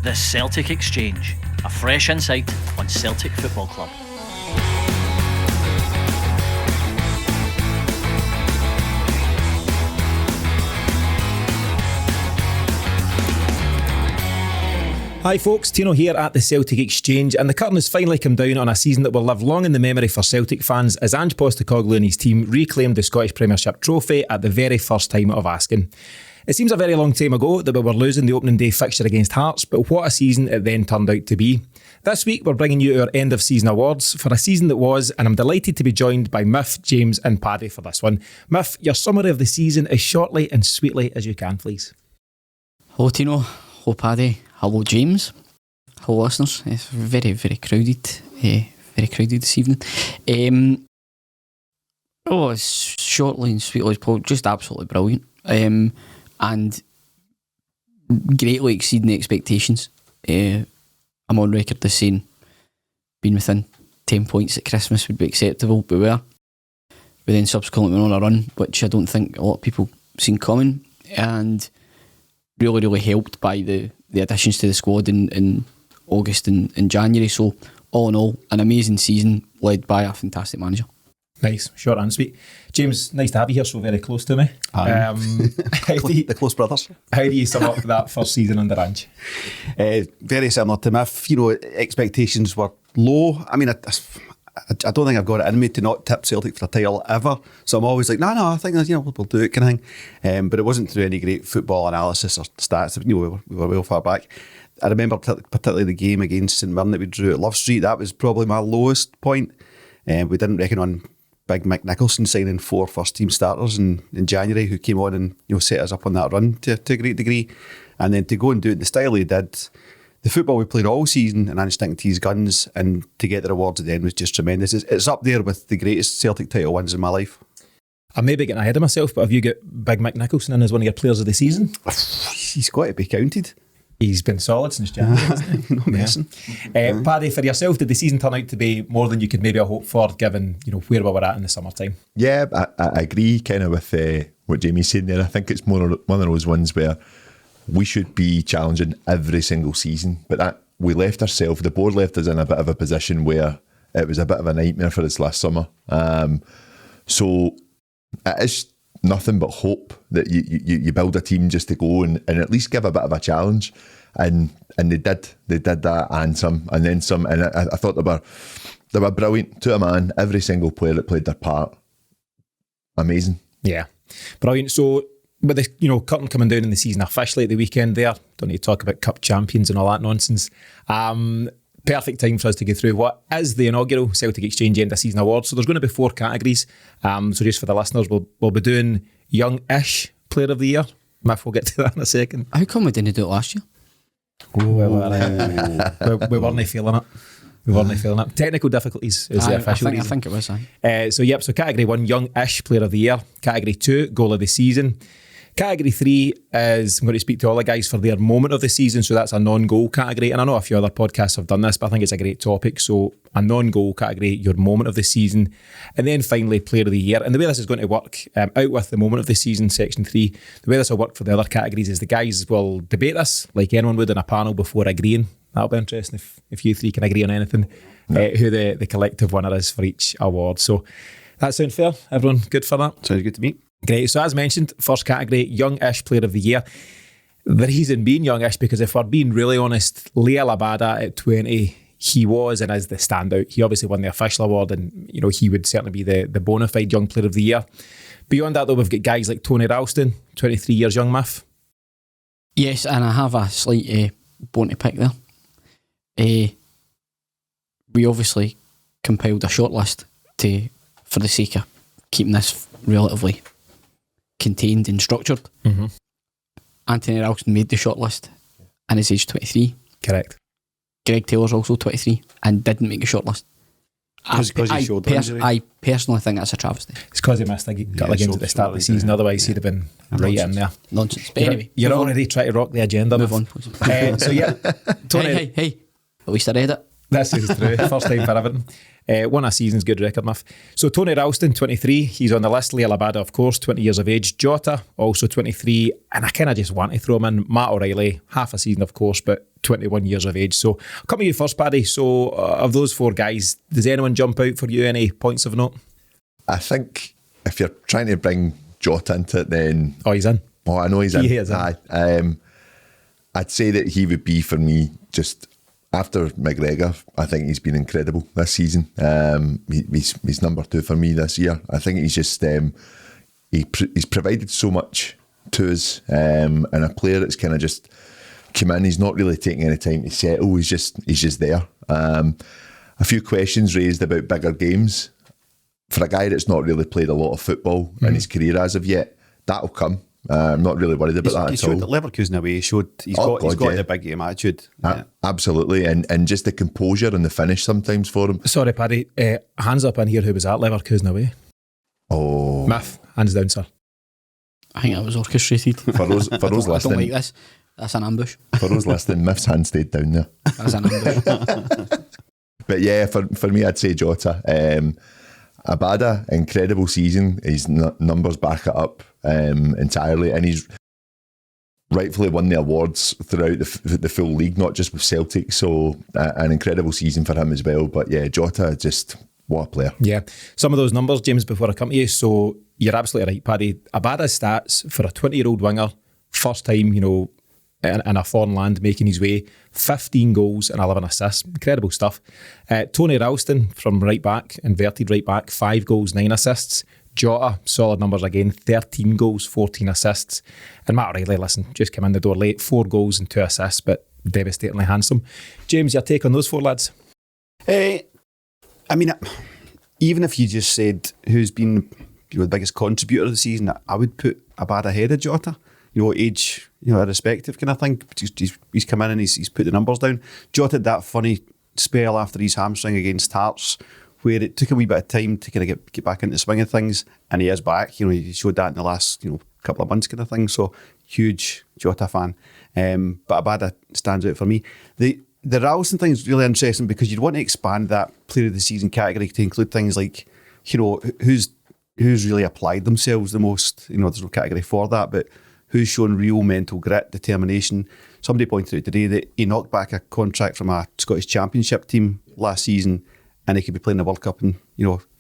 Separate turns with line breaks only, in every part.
The Celtic Exchange, a fresh insight on Celtic Football Club.
Hi folks, Tino here at the Celtic Exchange, and the curtain has finally come down on a season that will live long in the memory for Celtic fans as Ange Postecoglou and his team reclaimed the Scottish Premiership trophy at the very first time of asking. It seems a very long time ago that we were losing the opening day fixture against Hearts, but what a season it then turned out to be. This week we're bringing you our end of season awards for a season that was, and I'm delighted to be joined by Miff, James and Paddy for this one. Miff, your summary of the season as shortly and sweetly as you can, please.
Hello Tino, hello Paddy, hello James, hello listeners. It's very, very crowded this evening. It's shortly and sweetly as possible, just absolutely brilliant. And greatly exceeding the expectations. I'm on record as saying being within 10 points at Christmas would be acceptable, but we then subsequently went on a run, which I don't think a lot of people seen coming, and really helped by the additions to the squad in August and January. So all in all, an amazing season led by a fantastic manager.
Nice, short and sweet. James, nice to have you here so very close to me.
The close brothers.
How do you sum up that first season under Ange?
Very similar to Miff. Expectations were low. I mean, I don't think I've got it in me to not tip Celtic for a title ever. So I'm always like, no, I think we'll do it kind of thing. But it wasn't through any great football analysis or stats. We were well far back. I remember particularly the game against St Mirren that we drew at Love Street. That was probably my lowest point. We didn't reckon on Big Mick Nicholson signing 4 first-team starters in January, who came on and set us up on that run to a great degree. And then to go and do it in the style he did, the football we played all season and Ange sticking to his guns, and to get the rewards at the end was just tremendous. It's up there with the greatest Celtic title wins in my life.
I may be getting ahead of myself, but have you got Big Mick Nicholson in as one of your players of the season?
He's got to be counted.
He's been solid since January, hasn't he?
No messing.
Paddy, for yourself, did the season turn out to be more than you could maybe have hoped for, given where we were at in the summertime?
Yeah, I agree kind of with what Jamie's saying there. I think it's one of those ones where we should be challenging every single season, but that we left ourselves, the board left us in a bit of a position where it was a bit of a nightmare for us last summer. So it is nothing but hope that you build a team just to go and at least give a bit of a challenge, and they did that and some and then some, and I thought they were brilliant to a man. Every single player that played their part, amazing.
Yeah, brilliant. So with the curtain coming down in the season officially at the weekend, there don't need to talk about cup champions and all that nonsense. Perfect time for us to go through what is the inaugural Celtic Exchange End of Season Award. So there's going to be 4 categories. So just for the listeners, we'll be doing Young-ish Player of the Year. Miff, we'll get to that in a second.
How come we didn't do it last year?
We weren't feeling it. Technical difficulties is the official reason.
I think it was.
So category 1, Young-ish Player of the Year. Category 2, Goal of the Season. Category 3 is, I'm going to speak to all the guys for their moment of the season, so that's a non-goal category, and I know a few other podcasts have done this, but I think it's a great topic. So a non-goal category, your moment of the season, and then finally Player of the Year. And the way this is going to work, out with the moment of the season, section 3, the way this will work for the other categories is the guys will debate this like anyone would in a panel before agreeing. That'll be interesting if you three can agree on anything, who the collective winner is for each award. So that sound fair? Everyone good for that?
Sounds good to me.
Great. So as mentioned, first category, Young-ish Player of the Year. The reason being young-ish, because if we're being really honest, Leo Labada at 20, he was and is the standout. He obviously won the official award, and he would certainly be the bona fide Young Player of the Year. Beyond that though, we've got guys like Tony Ralston, 23 years young, Miff.
Yes, and I have a slight bone to pick there. We obviously compiled a shortlist for the sake of keeping this relatively contained and structured.
Mm-hmm.
Anthony Ralston made the shortlist and is age 23.
Correct.
Greg Taylor's also 23 and didn't make the shortlist. I personally think that's a travesty.
It's because he missed a couple of games at the start of the season, otherwise he'd have been right in there.
Nonsense. But anyway,
you're already trying to rock the agenda.
Move on, please.
So yeah, Tony.
Hey, at least I read it.
This is true. First time for everything. Won a season's good record, Muff. So Tony Ralston, 23, he's on the list. Leila Abada, of course, 20 years of age. Jota, also 23, and I kind of just want to throw him in. Matt O'Reilly, half a season, of course, but 21 years of age. So I'll come to you first, Paddy. So of those four guys, does anyone jump out for you? Any points of note?
I think if you're trying to bring Jota into it, then...
Oh, he's in.
Oh, I know he's in.
He is in.
Aye. I'd say that he would be, for me, just after McGregor. I think he's been incredible this season. He's number 2 for me this year. I think he's just he's provided so much to us, and a player that's kind of just come in. He's not really taking any time to settle. He's just there. A few questions raised about bigger games for a guy that's not really played a lot of football in his career as of yet. That'll come. I'm not really worried about that
he
at
showed
all.
that Leverkusen away. He's got the big game attitude. Yeah.
Absolutely, and just the composure and the finish sometimes for him.
Sorry, Paddy. Hands up in here. Who was at Leverkusen away?
Oh,
Miff, hands down, sir.
I think that was orchestrated.
For those
I don't
listening,
like this. That's an ambush.
For those listening, Miff's hand stayed down there.
That's an ambush.
But yeah, for me, I'd say Jota. Abada, incredible season. His numbers back it up entirely, and he's rightfully won the awards throughout the full league, not just with Celtic. So an incredible season for him as well. But yeah, Jota, just what a player.
Yeah, some of those numbers, James, before I come to you. So you're absolutely right, Paddy. Abada's stats for a 20-year-old winger, first time, in a foreign land, making his way, 15 goals and 11 assists. Incredible stuff. Tony Ralston from right back, inverted right back, 5 goals, 9 assists. Jota, solid numbers again, 13 goals, 14 assists. And Matt O'Reilly, listen, just came in the door late, 4 goals and 2 assists, but devastatingly handsome. James, your take on those 4 lads?
I mean, even if you just said who's been the biggest contributor of the season, I would put Abada ahead of Jota. Age, irrespective kind of thing. He's come in and he's put the numbers down. Jota had that funny spell after his hamstring against Hearts, where it took a wee bit of time to kind of get back into the swing of things, and he is back. He showed that in the last couple of months kind of thing. So huge Jota fan. But Abada stands out for me. The Ralston thing is really interesting because you'd want to expand that player of the season category to include things like who's really applied themselves the most. There's no category for that, but who's shown real mental grit, determination. Somebody pointed out today that he knocked back a contract from a Scottish Championship team last season, and he could be playing the World Cup in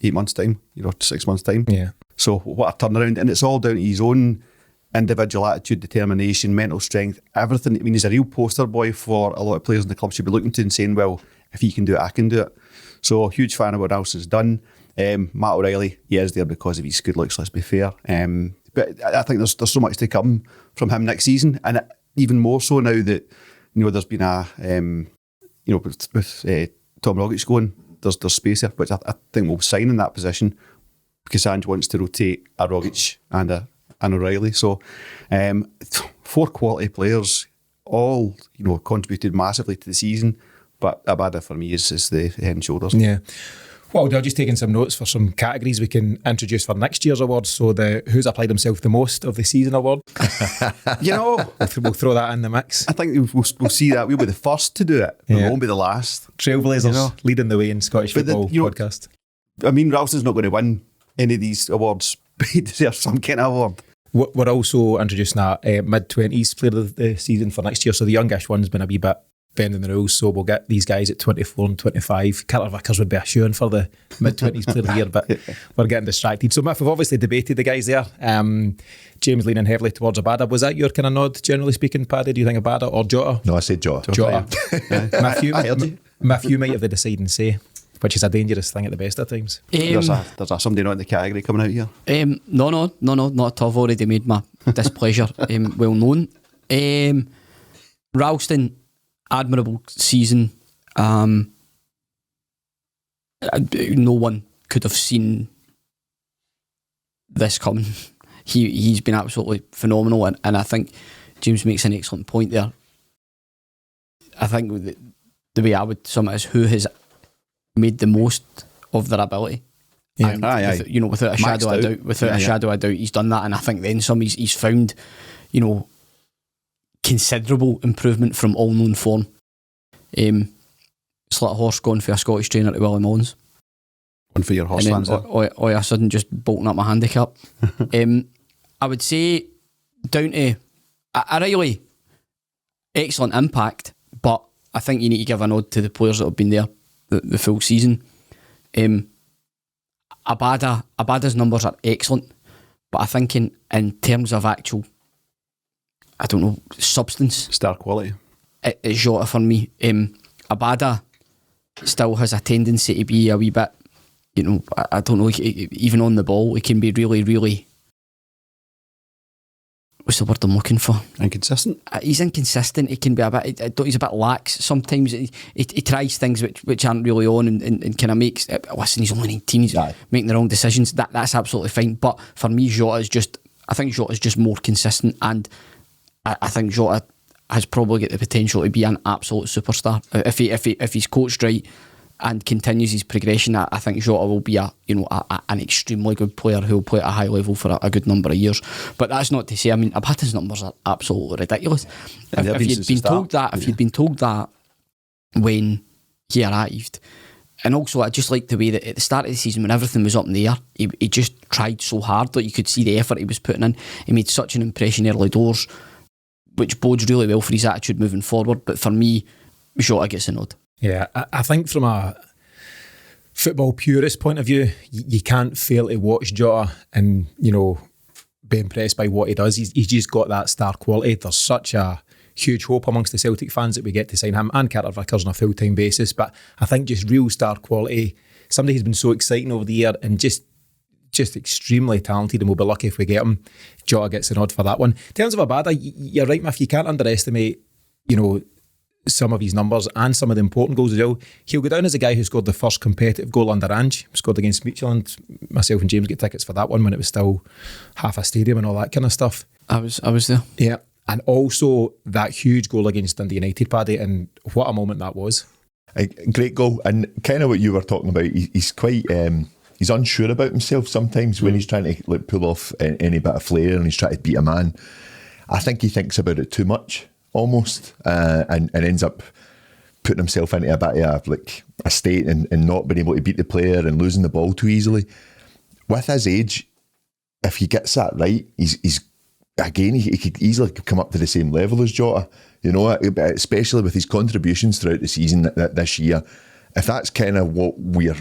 8 months' time, 6 months' time.
Yeah.
So what a turnaround, and it's all down to his own individual attitude, determination, mental strength, everything. I mean, he's a real poster boy for a lot of players in the club should be looking to and saying, well, if he can do it, I can do it. So huge fan of what Ralston's done. Matt O'Reilly, he is there because of his good looks, let's be fair. But I think there's so much to come from him next season, and even more so now that there's been a with Tom Rogic going, there's space there, which I think we'll sign in that position because Ange wants to rotate a Rogic and an O'Reilly. So 4 quality players, all contributed massively to the season, but Abada for me is the head and shoulders.
Yeah. Well, I've just taken some notes for some categories we can introduce for next year's awards. So the who's applied himself the most of the season award.
We'll
throw that in the mix.
I think we'll see that. We'll be the first to do it. We won't be the last.
Trailblazers leading the way in Scottish football podcast.
I mean, Ralston's not going to win any of these awards, but he deserves some kind of award.
We're also introducing a mid-20s player of the season for next year. So the youngish one's been a wee bit bending the rules, so we'll get these guys at 24 and 25. Carter-Vickers would be a shoo-in for the mid-20s player of the year, but we're getting distracted. So Miff, we've obviously debated the guys there. James leaning heavily towards Abada. Was that your kind of nod, generally speaking, Paddy? Do you think Abada or Jota?
No, I said Jota.
Matthew might have the deciding say, which is a dangerous thing at the best of times.
There's somebody not in the category coming out here.
No, not at all. I've already made my displeasure well known. Ralston, admirable season. No one could have seen this coming. He's been absolutely phenomenal, and I think James makes an excellent point there. I think the way I would sum it is who has made the most of their ability.
Yeah,
and without a shadow of doubt, he's done that, and I think then he's found, considerable improvement from all known form. It's like a horse going for a Scottish trainer to Willie Mullins.
One for your horse
and
fans.
then all of a sudden just bolting up my handicap. I would say down to a really excellent impact, but I think you need to give a nod to the players that have been there the full season. Abada's numbers are excellent, but I think in terms of actual, I don't know, substance,
Star quality.
It's Jota for me. Abada still has a tendency to be a wee bit, I don't know, even on the ball, he can be really, really, what's the word I'm looking for?
Inconsistent.
He's inconsistent. He can be a bit. He's a bit lax sometimes. He tries things which aren't really on, and kind of makes. Listen, he's only 19. He's making the wrong decisions. That's absolutely fine. But for me, I think Jota is just more consistent, and I think Jota has probably got the potential to be an absolute superstar if he's coached right and continues his progression. I think Jota will be an extremely good player who will play at a high level for a good number of years. But that's not to say, I mean, Abada's numbers are absolutely ridiculous. If you'd been told that when he arrived, and also I just like the way that at the start of the season when everything was up in the air, he just tried so hard, like you could see the effort he was putting in. He made such an impression early doors, which bodes really well for his attitude moving forward. But for me, Jota gets a nod.
Yeah, I think from a football purist point of view, you can't fail to watch Jota and, be impressed by what he does. He's just got that star quality. There's such a huge hope amongst the Celtic fans that we get to sign him and carter-vickers on a full-time basis. But I think just real star quality, somebody who's been so exciting over the year and just extremely talented, and we'll be lucky if we get him. Jota gets a nod for that one. In terms of Abada, you're right, Miff, you can't underestimate, some of his numbers and some of the important goals as well. He'll go down as a guy who scored the first competitive goal under Ange, scored against Midtjylland. Myself and James get tickets for that one when it was still half a stadium and all that kind of stuff.
I was there.
Yeah, and also that huge goal against Dundee United, Paddy, and what a moment that was.
A great goal, and kind of what you were talking about, he's quite... he's unsure about himself sometimes when he's trying to pull off any bit of flair and he's trying to beat a man. I think he thinks about it too much, almost, and ends up putting himself into a bit of a state and not being able to beat the player and losing the ball too easily. With his age, if he gets that right, he's again, he could easily come up to the same level as Jota, especially with his contributions throughout the season this year. If that's kind of what we're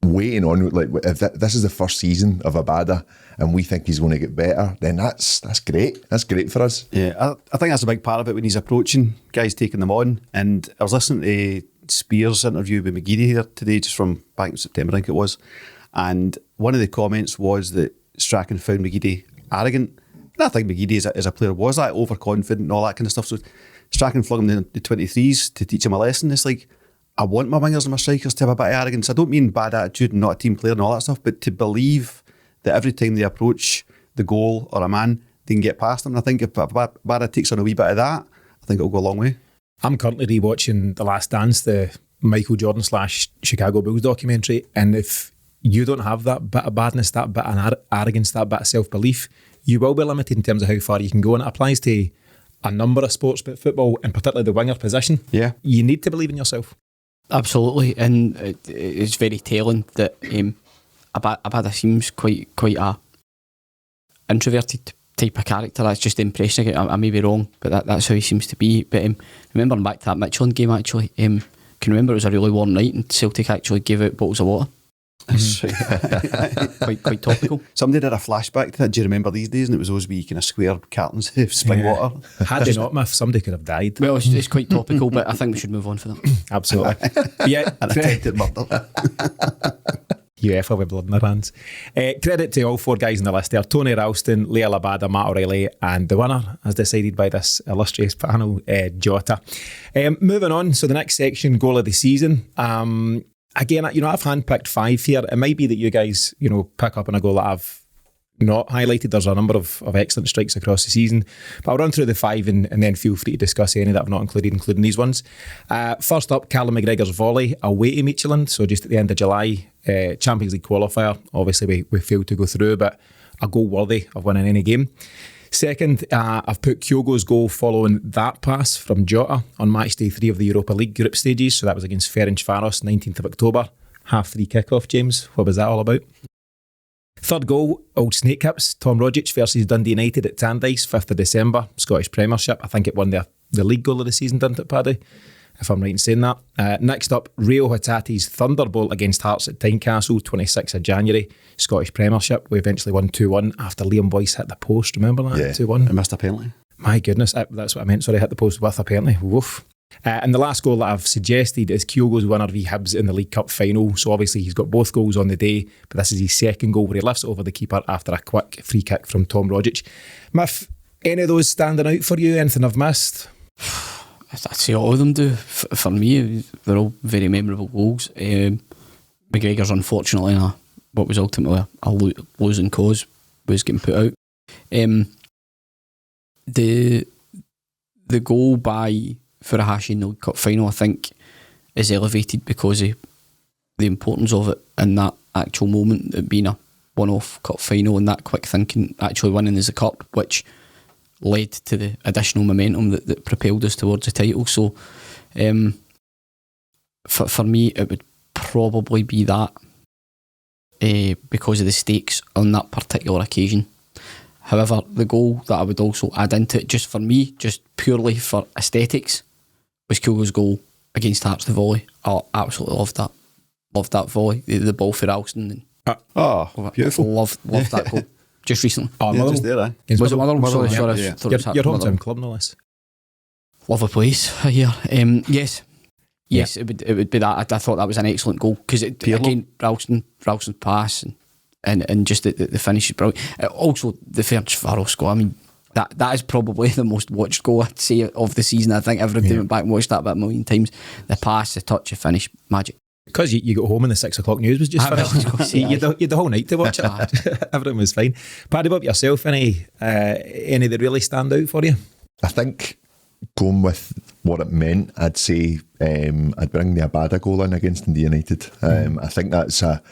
waiting on, if this is the first season of Abada and we think he's going to get better, then that's great. That's great for us.
Yeah, I think that's a big part of it when he's approaching guys, taking them on. And I was listening to Spears' interview with McGeady here today, just from back in September, I think it was. And one of the comments was that Strachan found McGeady arrogant. And I think McGeady as a player was that overconfident and all that kind of stuff. So Strachan flung him the 23s to teach him a lesson. It's like, I want my wingers and my strikers to have a bit of arrogance. I don't mean bad attitude and not a team player and all that stuff, but to believe that every time they approach the goal or a man, they can get past them. And I think if Bada takes on a wee bit of that, I think it'll go a long way. I'm
currently rewatching The Last Dance, the Michael Jordan / Chicago Bulls documentary, and if you don't have that bit of badness, that bit of arrogance, that bit of self-belief, you will be limited in terms of how far you can go. And it applies to a number of sports, but football, and particularly the winger position.
Yeah.
You need to believe in yourself.
Absolutely, and it's very telling that Abada seems quite a introverted type of character. That's just the impression I get. I may be wrong, but that's how he seems to be. But remembering back to that Midtjylland game, actually, can remember it was a really warm night and Celtic actually gave out bottles of water. quite topical.
Somebody did a flashback to that. Do you remember these days? And it was those wee kind of square cartons of spring water.
Had they not, Miff, somebody could have died.
Well, it's quite topical, but I think we should move on for that.
Absolutely. Yeah,
an attempted murder.
UEFA with blood in their hands. Credit to all four guys in the list there: Tony Ralston, Liel Abada, Matt O'Reilly, and the winner, as decided by this illustrious panel, Jota. Moving on, so the next section, goal of the season. Again, I've handpicked 5 here. It might be that you guys, pick up on a goal that I've not highlighted. There's a number of excellent strikes across the season, but I'll run through the 5 and then feel free to discuss any that I've not included, including these ones. First up, Callum McGregor's volley away to Midtjylland, so just at the end of July, Champions League qualifier. Obviously, we failed to go through, but a goal worthy of winning any game. Second, I've put Kyogo's goal following that pass from Jota on match day 3 of the Europa League group stages. So that was against Ferencvaros, 19th of October. half-3 kickoff, James. What was that all about? Third goal, Old Snake Hips, Tom Rogic versus Dundee United at Tannadice, 5th of December, Scottish Premiership. I think it won the league goal of the season, didn't it, Paddy? If I'm right in saying that. Next up, Rio Hatate's Thunderbolt against Hearts at Tynecastle, 26th of January, Scottish Premiership. We eventually won 2-1 after Liam Boyce hit the post, remember that?
Yeah.
2-1.
I missed a penalty.
My goodness, that's what I meant. Sorry, hit the post with apparently. Woof. And the last goal that I've suggested is Kyogo's winner v Hibs in the League Cup final. So obviously he's got both goals on the day, but this is his second goal where he lifts it over the keeper after a quick free kick from Tom Rogic. Miff, any of those standing out for you? Anything I've missed?
I'd say all of them do. For me, they're all very memorable goals. McGregor's unfortunately in what was ultimately a losing cause was getting put out. The goal by Furuhashi in the League Cup final, I think, is elevated because of the importance of it in that actual moment, it being a one-off cup final and that quick thinking, actually winning as a cup, which led to the additional momentum that propelled us towards the title. So for me, it would probably be that because of the stakes on that particular occasion. However, the goal that I would also add into it, just for me, just purely for aesthetics, was Kyogo's goal against Hearts, the volley. I absolutely loved that. Loved that volley. The ball for Alston.
Beautiful.
Loved that goal. Just recently.
Just there, eh?
Was it Motherwell? Sorry.
Yeah.
Your hometown club, no less.
Lovely place here. Yes, it would be that. I thought that was an excellent goal because again, Ralston's pass and just the finish is brilliant. Also, the Ferencváros goal. I mean, that is probably the most watched goal I'd say of the season. I think everybody went back and watched that about a million times. The pass, the touch, the finish, magic.
Because you got home and the 6 o'clock news was just finished. You had the whole night to watch it. Everything was fine. Paddy, what about yourself? Any that really stand out for you?
I think going with what it meant, I'd say I'd bring the Abada goal in against Dundee United. I think that's a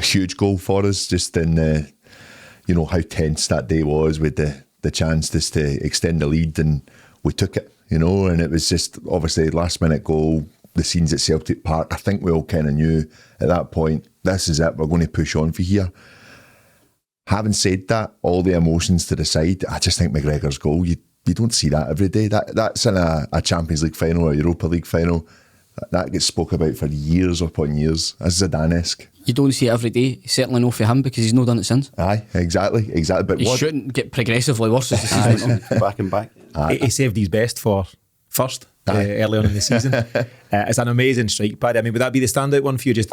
huge goal for us, just in how tense that day was with the chance just to extend the lead, and we took it, and it was just obviously last minute goal. The scenes at Celtic Park, I think we all kind of knew at that point, this is it, we're going to push on for here. Having said that, all the emotions to the side, I just think McGregor's goal, you don't see that every day. That's in a Champions League final or a Europa League final. That gets spoke about for years upon years. That's Zidane-esque. You
don't see it every day. Certainly not for him because he's not done it since.
Aye, exactly. But
he shouldn't get progressively worse as the season went on.
Back and back.
He saved his best for first early on in the season. It's an amazing strike, Paddy. I mean, would that be the standout one for you? Just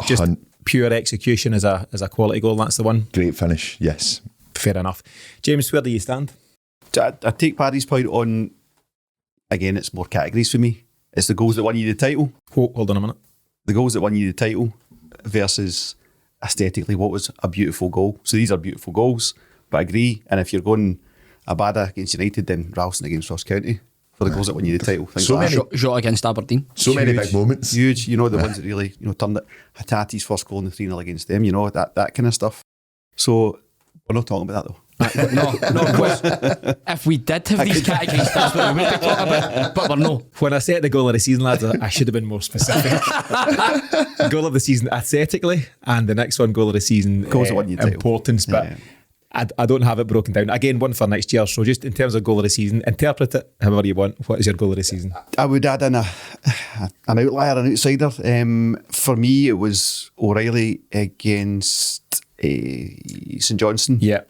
pure execution as a quality goal. That's the one.
Great finish. Yes.
Fair enough. James, where do you stand?
I take Paddy's point on. Again, it's more categories for me. It's the goals that won you the title.
Hold on a minute.
The goals that won you the title versus aesthetically what was a beautiful goal. So these are beautiful goals, but I agree. And if you're going Abada against United, then Ralston against Ross County for the goals that won you the title.
So many
Jota against Aberdeen.
So many big moments.
Huge. The ones that really turned it. Hatate's first goal in the 3-0 against them. That kind of stuff. So we're not talking about that though.
No, of course. If we did have these categories, that's what we would be talking about. But we're no.
When I said the goal of the season, lads, I should have been more specific. Goal of the season aesthetically, and the next one, goal of the season
goals that won you title.
Importance. But I don't have it broken down. Again, one for next year. So just in terms of goal of the season, interpret it however you want. What is your goal of the season?
I would add in an outlier, an outsider. For me, it was O'Reilly against St Johnstone.
Yeah.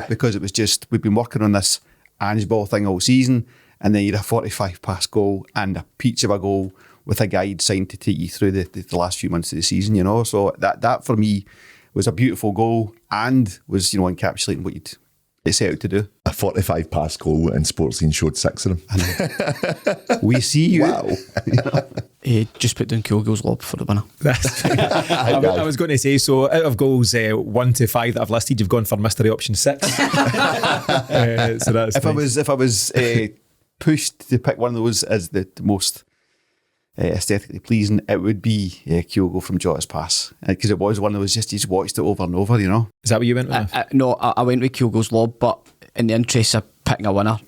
Because it was just, we've been working on this Ange ball thing all season, and then you had a 45 pass goal and a peach of a goal with a guide signed to take you through the last few months of the season, So that for me was a beautiful goal and was, encapsulating what it set out to do.
A 45 pass goal and Sportscene showed 6 of them.
We see you.
Wow.
Just put down Kyogo's lob for the winner.
I was going to say, so out of goals 1 to 5 that I've listed, you've gone for mystery option 6. So that's
if I was pushed to pick one of those as the most aesthetically pleasing, it would be Kyogo from Jota's pass, because it was one that was just watched it over and over.
Is that what you went with?
No, I went with Kyogo's lob, but in the interest of picking a winner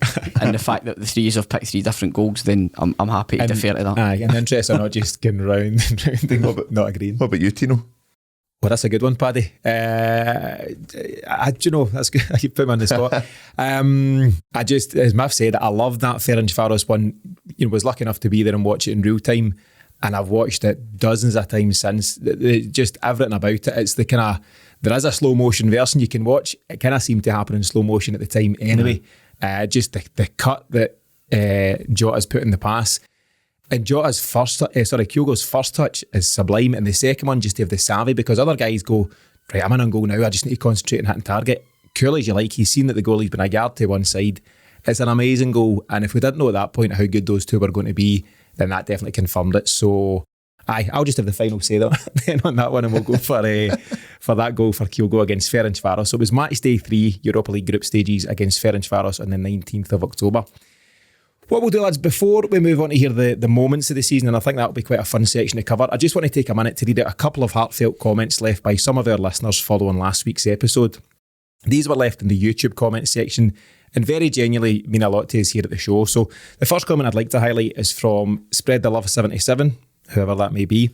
and the fact that the three have picked 3 different goals, then I'm happy to defer to that.
Aye, in the interest of not just going round and round and not agreeing.
What about you, Tino?
Well, that's a good one, Paddy. Do you know, that's good. You put me on the spot. I just, as Miff said, I love that Ferencváros one. You know, was lucky enough to be there and watch it in real time, and I've watched it dozens of times since. Just everything about it. It's the kind of, there is a slow motion version you can watch. It kind of seemed to happen in slow motion at the time anyway. Just the cut that Jota's put in the pass. And Jota's Kyogo's first touch is sublime, and the second one just to have the savvy, because other guys go, right, I'm in on goal now, I just need to concentrate on hitting target. Cool as you like, he's seen that the goalie's been a yard to one side. It's an amazing goal, and if we didn't know at that point how good those two were going to be, then that definitely confirmed it. So, I'll just have the final say then on that one, and we'll go for that goal for Kyogo against Ferencváros. So it was match day 3, Europa League group stages against Ferencváros on the 19th of October. What we'll do, lads, before we move on to hear the moments of the season, and I think that'll be quite a fun section to cover, I just want to take a minute to read out a couple of heartfelt comments left by some of our listeners following last week's episode. These were left in the YouTube comment section and very genuinely mean a lot to us here at the show. So the first comment I'd like to highlight is from Spread the Love 77, whoever that may be,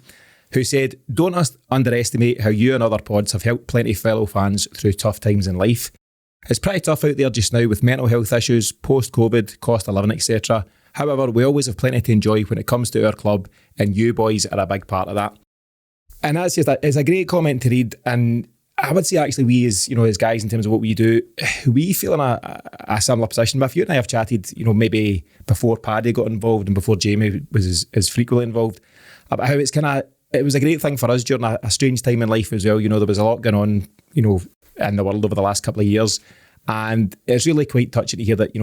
who said, "Don't underestimate how you and other pods have helped plenty of fellow fans through tough times in life. It's pretty tough out there just now with mental health issues, post-COVID, cost of living, etc. However, we always have plenty to enjoy when it comes to our club, and you boys are a big part of that." And that's just it's a great comment to read, and I would say actually we as guys in terms of what we do, we feel in a similar position. But if you and I have chatted, maybe before Paddy got involved and before Jamie was as frequently involved, about how it was a great thing for us during a strange time in life as well. There was a lot going on, in the world over the last couple of years, and it's really quite touching to hear that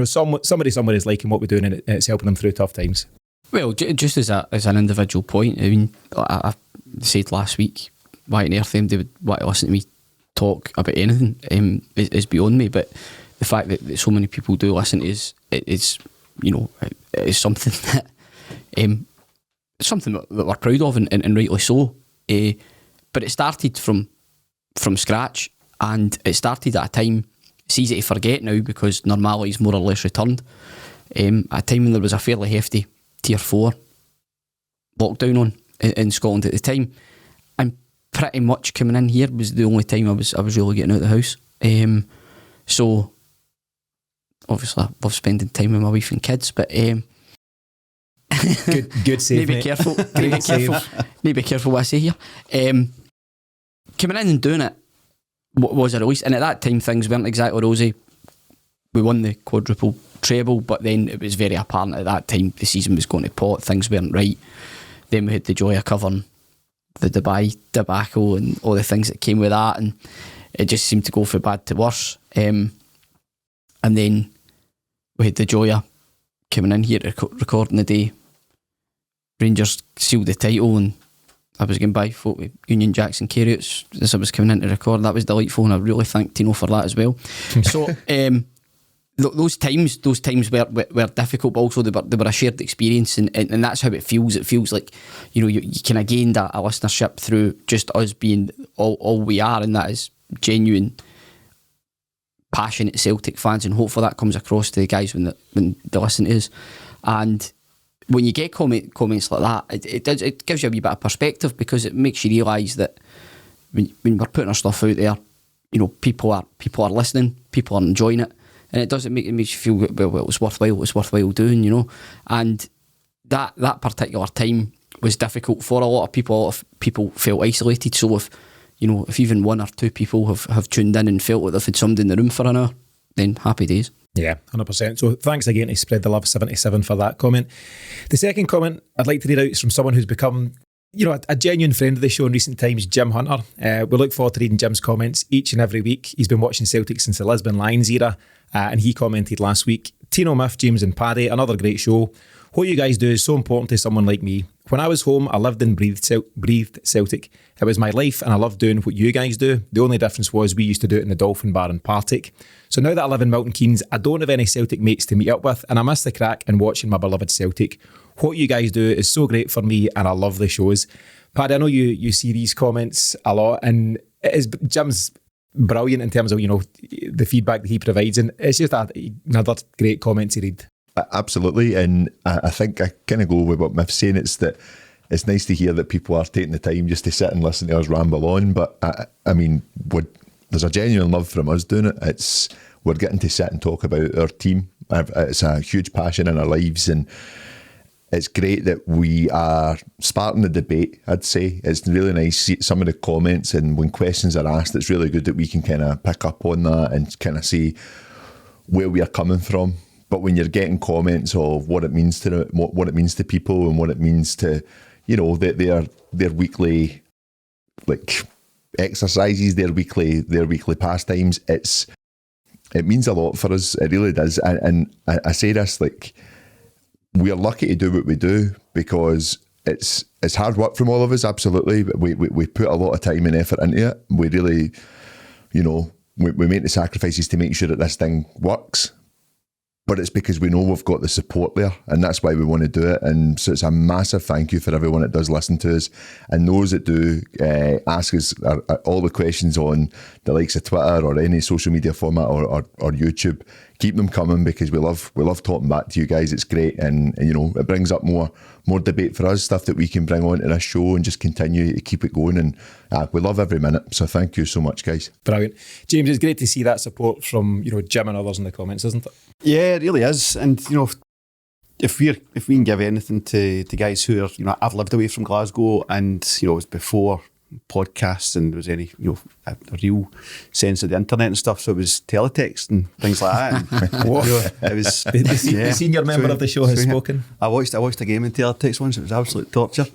somebody somewhere is liking what we're doing, and it's helping them through tough times. Well,
just as an individual point, I mean, I said last week, why on earth they would want to listen to me talk about anything is beyond me. But the fact that so many people do listen is something that something that we're proud of, and rightly so. But it started from scratch, and it started at a time, it's easy to forget now because normality's more or less returned, at a time when there was a fairly hefty Tier 4 lockdown on in Scotland at the time, and pretty much coming in here was the only time I was really getting out of the house. So obviously I love spending time with my wife and kids, but
good save,
need to be careful. Need to be careful what I say here. Coming in and doing it was a release, and at that time things weren't exactly rosy. We won the quadruple treble, but then it was very apparent at that time the season was going to pot, things weren't right. Then we had the joy of covering the Dubai debacle and all the things that came with that, and it just seemed to go from bad to worse. And then we had the joy of coming in here to recording the day Rangers sealed the title, and I was going by folk with Union Jacks and Carrots as I was coming in to record. That was delightful, and I really thank Tino for that as well. So those times were difficult, but also they were a shared experience, and that's how it feels. It feels like you kind of gained a listenership through just us being all we are, and that is genuine, passionate Celtic fans, and hopefully that comes across to the guys when they listen to us. And when you get comments like that, it gives you a wee bit of perspective, because it makes you realise that when we're putting our stuff out there, people are listening, people are enjoying it, and it makes you feel well, it was worthwhile doing, and that particular time was difficult for a lot of people. A lot of people felt isolated, so if even one or two people have tuned in and felt like they've had somebody in the room for an hour, then happy days.
Yeah, 100%. So thanks again to Spread the Love 77 for that comment. The second comment I'd like to read out is from someone who's become, a genuine friend of the show in recent times, Jim Hunter. We look forward to reading Jim's comments each and every week. He's been watching Celtic since the Lisbon Lions era, and he commented last week, "Tino, Miff, James and Paddy, another great show. What you guys do is so important to someone like me. When I was home, I lived and breathed Celtic. It was my life, and I loved doing what you guys do. The only difference was we used to do it in the Dolphin Bar in Partick. So now that I live in Milton Keynes, I don't have any Celtic mates to meet up with, and I miss the crack in watching my beloved Celtic. What you guys do is so great for me, and I love the shows." Paddy, I know you see these comments a lot, and Jim's brilliant in terms of the feedback that he provides, and it's just another great comment to read.
Absolutely, and I think I kind of go with what Miff's saying. It's that it's nice to hear that people are taking the time just to sit and listen to us ramble on. But I mean, there's a genuine love from us doing it. We're getting to sit and talk about our team. It's a huge passion in our lives, and it's great that we are sparking the debate, I'd say. It's really nice to see some of the comments, and when questions are asked, it's really good that we can kind of pick up on that and kind of see where we are coming from. But when you're getting comments of what it means to what it means to people and what it means to, their weekly like exercises, their weekly pastimes, it means a lot for us. It really does. And I say this, like, we are lucky to do what we do because it's hard work from all of us, absolutely. But we put a lot of time and effort into it. We really, we make the sacrifices to make sure that this thing works. But it's because we know we've got the support there, and that's why we want to do it. And so it's a massive thank you for everyone that does listen to us, and those that do ask us all the questions on the likes of Twitter or any social media format or YouTube. Keep them coming, because we love talking back to you guys. It's great, and it brings up more debate for us, stuff that we can bring on to this show and just continue to keep it going. And we love every minute. So thank you so much, guys.
Brilliant. James, it's great to see that support from Jim and others in the comments, isn't it?
Yeah, it really is. And if we can give anything to guys who are, I've lived away from Glasgow, and it was before podcasts and there was any a real sense of the internet and stuff, so it was teletext and things like that. And, it was
the senior member of the show has spoken.
I watched a game in teletext once. It was absolute torture.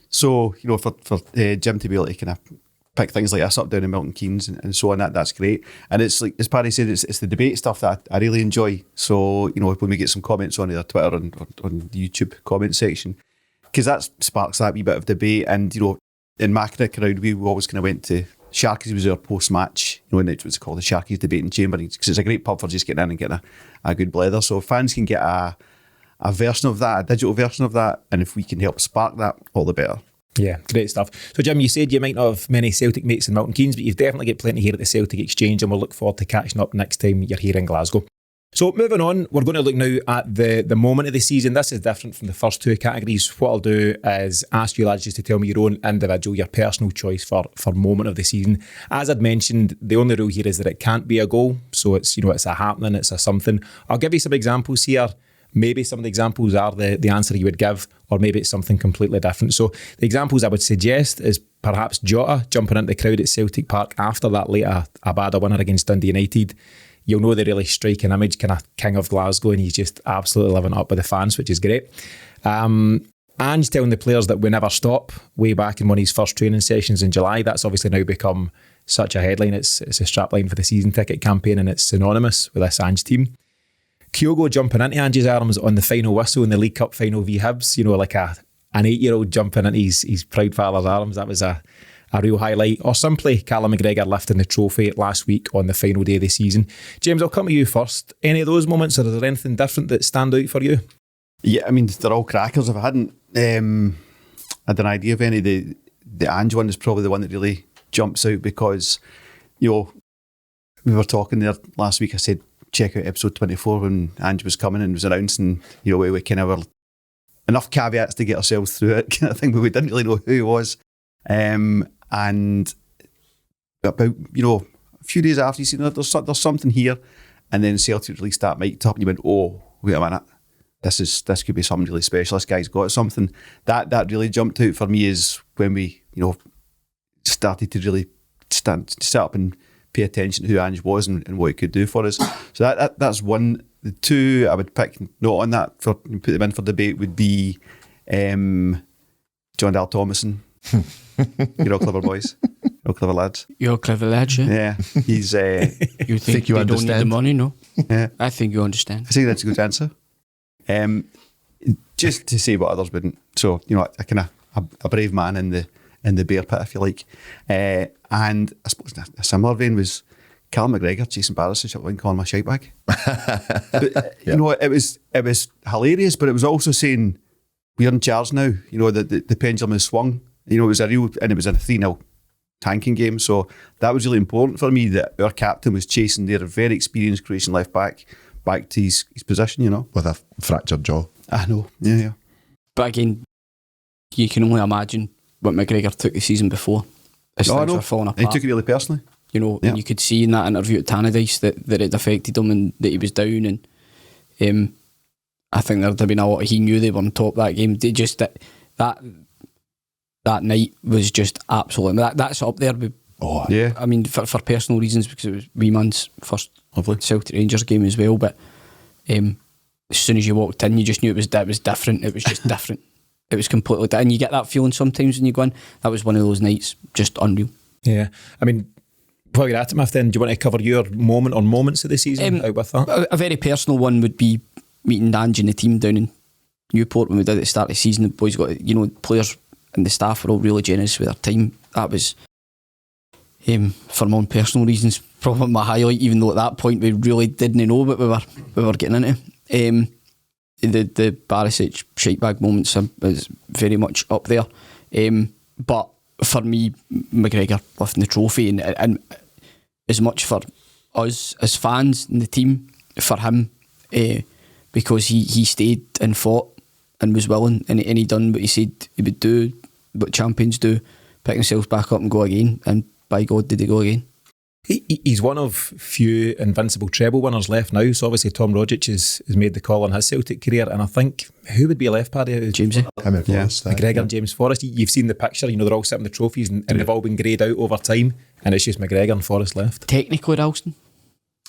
So for Jim to be able to kind of pick things like this up down in Milton Keynes and so on, that's great. And it's like, as Paddy said, it's the debate stuff that I really enjoy. So when we get some comments on either Twitter or on the YouTube comment section, because that sparks that wee bit of debate. And in my crowd, we always kind of went to Sharkies. Was our post-match, and it was called the Sharkies Debating Chamber, because it's a great pub for just getting in and getting a good blether. So if fans can get a version of that, a digital version of that, and if we can help spark that, all the better.
Yeah, great stuff. So Jim, you said you might not have many Celtic mates in Milton Keynes, but you've definitely got plenty here at the Celtic Exchange, and we'll look forward to catching up next time you're here in Glasgow. So moving on, we're going to look now at the moment of the season. This is different from the first two categories. What I'll do is ask you lads just to tell me your own individual, your personal choice for moment of the season. As I'd mentioned, the only rule here is that it can't be a goal. So it's it's a happening, it's a something. I'll give you some examples here. Maybe some of the examples are the answer you would give, or maybe it's something completely different. So the examples I would suggest is perhaps Jota jumping into the crowd at Celtic Park after that late Abada winner against Dundee United. You'll know the really striking image, kind of king of Glasgow, and he's just absolutely living up with the fans, which is great. Ange telling the players that we never stop, way back in one of his first training sessions in July. That's obviously now become such a headline. It's a strapline for the season ticket campaign, and it's synonymous with this Ange team. Kyogo jumping into Ange's arms on the final whistle in the League Cup final v Hibs, like an 8-year-old jumping into his proud father's arms. That was a real highlight. Or simply Callum McGregor lifting the trophy last week on the final day of the season. James, I'll come to you first. Any of those moments, or is there anything different that stand out for you?
Yeah, I mean, they're all crackers. If I hadn't had an idea of any, the Ange one is probably the one that really jumps out, because, we were talking there last week. I said, check out episode 24 when Ange was coming and was announcing, we kind of were enough caveats to get ourselves through it kind of thing, but we didn't really know who he was. And about, a few days after, you see, there's something here, and then Celtic released that mic up, and you went, oh, wait a minute, this could be something really special. This guy's got something. That really jumped out for me is when we, started to really sit up and pay attention to who Ange was and what he could do for us. So that's one. The two I would pick, not on that, for put them in for debate, would be John Dal Thomason. You're all clever boys. You're all clever lads.
You're clever lads, yeah.
Yeah. He's
you think you don't need the money, no?
Yeah.
I think you understand.
I think that's a good answer. Just to say what others wouldn't. So, a kind of a brave man in the bear pit, if you like. And I suppose a similar vein was Callum McGregor chasing Barisic up and calling my shite bag. But, it was hilarious, but it was also saying, we're in charge now. The pendulum has swung. It was and it was a 3-0 tanking game. So that was really important for me, that our captain was chasing their very experienced Croatian left back to his position,
With a fractured jaw.
I know, yeah.
But again, you can only imagine what McGregor took the season before. As
I
things
know.
were falling
And he
apart.
took it really personally.
You know,
Yeah.
and you could see in that interview at Tannadice that it affected him and that he was down. And I think there'd have been a lot. He knew they were on top that game. They just that night was just absolutely. That's up there with.
Oh,
Yeah.
I mean, for personal reasons, because it was wee man's first
Lovely.
Celtic Rangers game as well. But as soon as you walked in, you just knew it was different. It was just different. It was completely different. And you get that feeling sometimes when you go in. That was one of those nights, just unreal.
Yeah. I mean, while you're at it, Miff, then, do you want to cover your moment or moments of the season out with that?
A very personal one would be meeting Ange and the team down in Newport when we did it at the start of the season. The boys got, players and the staff were all really generous with their time. That was, for my own personal reasons, probably my highlight, even though at that point we really didn't know what we were getting into. The Barisic shitebag moments is very much up there. But for me, McGregor lifting the trophy and as much for us as fans and the team, for him, because he stayed and fought and was willing and he done what he said he would do, what champions do, pick themselves back up and go again, and by God did he go again.
He's one of few invincible treble winners left now, so obviously Tom Rogic has made the call on his Celtic career, and I think, who would be left, Paddy?
Jamesy.
him and Forrest,
McGregor and James Forrest. You've seen the picture, they're all sitting with the trophies and they've all been greyed out over time, and it's just McGregor and Forrest left.
Technically Ralston.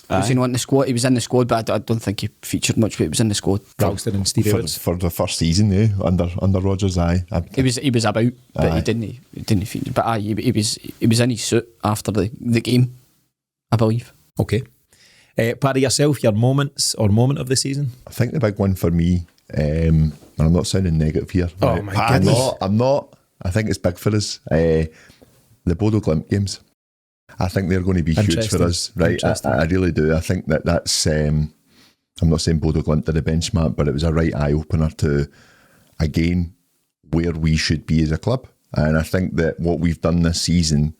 Was he not in the squad? He was in the squad, but I don't think he featured much, but he was in the squad.
Ralston and Stevie Woods.
for the first season, under Rodgers, aye.
He was about, but
Aye.
he didn't feature. But aye, he was in his suit after the game, I believe.
Okay. Paddy, yourself, your moments or moment of the season?
I think the big one for me, and I'm not sounding negative here.
Oh
right?
my goodness.
I'm not. I think it's big for us. The Bodo Glimt games. I think they're going to be huge
Interesting.
for us, right?
Interesting.
I really do. I think that's. I'm not saying Bodo Glimt did a benchmark, but it was a right eye opener to, again, where we should be as a club. And I think that what we've done this season,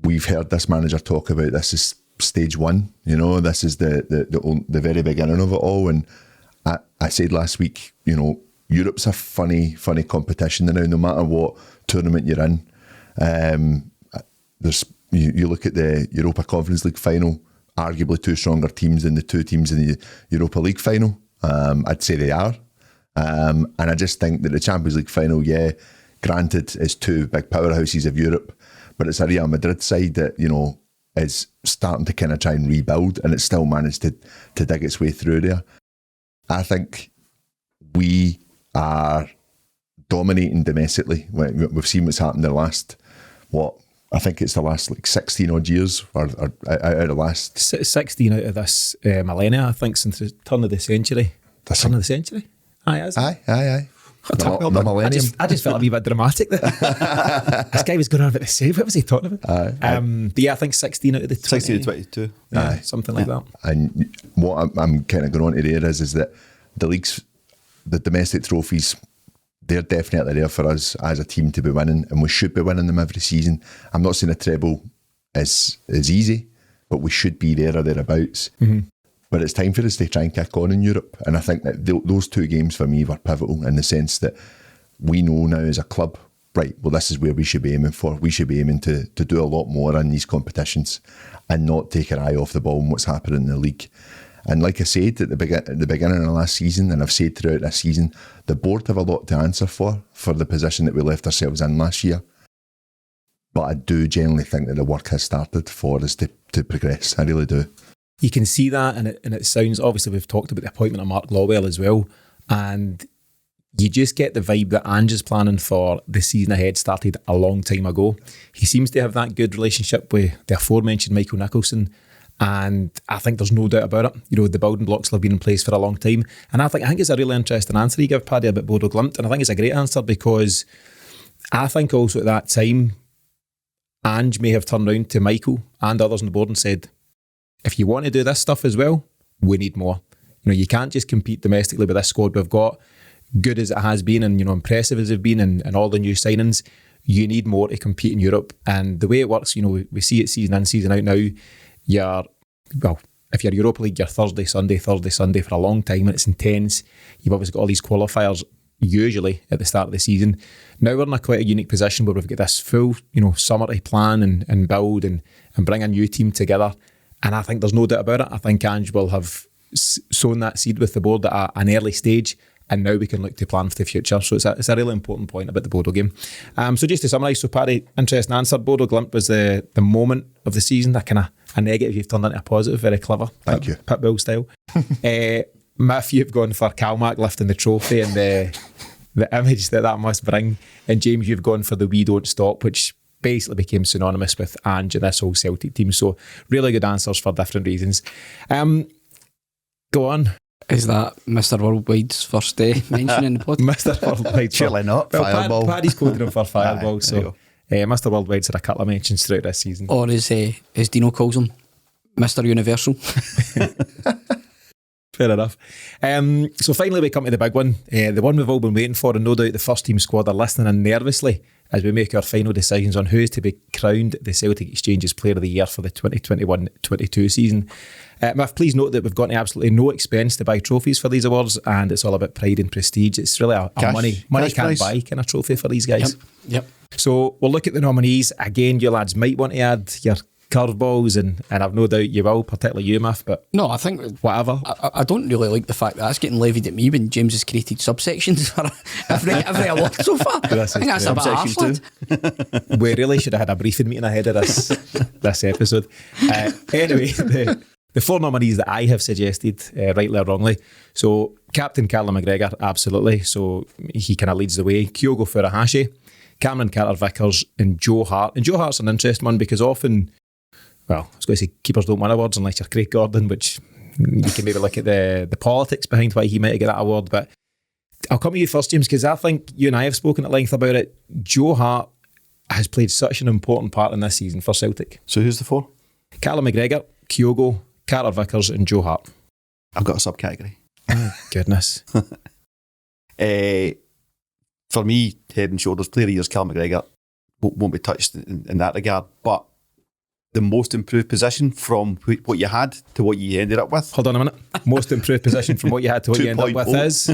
we've heard this manager talk about this is stage one. This is the very beginning of it all. And I said last week, Europe's a funny competition now. No matter what tournament you're in, you look at the Europa Conference League final, arguably two stronger teams than the two teams in the Europa League final. I'd say they are. And I just think that the Champions League final, granted, is two big powerhouses of Europe, but it's a Real Madrid side that, is starting to kind of try and rebuild, and it's still managed to dig its way through there. I think we are dominating domestically. We've seen what's happened the last, I think it's the last 16 odd years, or out of the last
16 out of this millennia, I think, since the turn of the century. Turn of the century? Aye, is it?
Aye.
Well
The
done.
millennium.
I just felt a wee bit dramatic there. This guy was going on about the save. What was he talking about? But yeah, I think 16 out of the 20.
16 to 22.
Yeah, something like that.
And what I'm kind of going on to there is that the leagues, the domestic trophies, they're definitely there for us as a team to be winning, and we should be winning them every season. I'm not saying a treble is easy, but we should be there or thereabouts. Mm-hmm. But it's time for us to try and kick on in Europe. And I think that those two games for me were pivotal in the sense that we know now as a club, right, well, this is where we should be aiming for. We should be aiming to do a lot more in these competitions and not take our eye off the ball and what's happening in the league. And like I said at the beginning of last season, and I've said throughout this season, the board have a lot to answer for the position that we left ourselves in last year. But I do genuinely think that the work has started for us to progress. I really do.
You can see that, and it sounds, obviously we've talked about the appointment of Mark Lawwell as well, and you just get the vibe that Ange is planning for the season ahead started a long time ago. He seems to have that good relationship with the aforementioned Michael Nicholson, and I think there's no doubt about it. The building blocks will have been in place for a long time, and I think it's a really interesting answer you give, Paddy, about Bodo Glimt, and I think it's a great answer because I think also at that time Ange may have turned round to Michael and others on the board and said, if you want to do this stuff as well, we need more. You can't just compete domestically with this squad we've got, good as it has been and, impressive as it's been and all the new signings. You need more to compete in Europe. And the way it works, we see it season in, season out now. If you're Europa League, you're Thursday, Sunday for a long time and it's intense. You've obviously got all these qualifiers. usually at the start of the season. Now we're in quite a unique position where we've got this full, summer to plan and build and bring a new team together. And I think there's no doubt about it. I think Ange will have sown that seed with the board at an early stage, and now we can look to plan for the future. So it's a really important point about the Bodo game. So just to summarise, Paddy, interesting answer. Bodo Glimt was the moment of the season, a negative you've turned into a positive, very clever.
Thank you.
Pitbull style. Miff, you've gone for Calmac lifting the trophy and the image that must bring. And James, you've gone for the We Don't Stop, which basically became synonymous with Ange and this whole Celtic team. So really good answers for different reasons. Go on.
Is that Mr. Worldwide's first mention in the pod?
Mr. Worldwide.
Surely not.
Well,
Fireball.
Paddy's quoted him for Fireball.
Aye,
So Mr. Worldwide's had a couple of mentions throughout this season.
Or as Tino calls him, Mr. Universal.
Fair enough. So finally we come to the big one, the one we've all been waiting for, and no doubt the first team squad are listening in nervously as we make our final decisions on who is to be crowned the Celtic Exchange's Player of the Year for the 2021-22 season. Miff, please note that we've got absolutely no expense to buy trophies for these awards, and it's all about pride and prestige. It's really a money can't
prize.
buy kind of trophy for these guys.
Yep.
So we'll look at the nominees. Again, you lads might want to add your curveballs, and I've no doubt you will, particularly you, Miff, but
No, I think
whatever.
I don't really like the fact that that's getting levied at me when James has created subsections for every award so far. I think that's a bit harsh, lad.
We really should have had a briefing meeting ahead of this episode. Anyway, the four nominees that I have suggested, rightly or wrongly. So, Captain Callum McGregor, absolutely. So, he kind of leads the way. Kyogo Furuhashi, Cameron Carter-Vickers, and Joe Hart. And Joe Hart's an interesting one because often, well, I was going to say keepers don't win awards unless you're Craig Gordon, which you can maybe look at the politics behind why he might get that award. But I'll come to you first, James, because I think you and I have spoken at length about it. Joe Hart has played such an important part in this season for Celtic.
So who's the four?
Callum McGregor, Kyogo, Carter-Vickers and Joe Hart.
I've got a subcategory.
Goodness.
For me, head and shoulders, Player of the Year's Callum McGregor won't be touched in that regard, but the most improved position from what you had to what you ended up with.
Hold on a minute. Most improved position from what you had to what you ended up with is?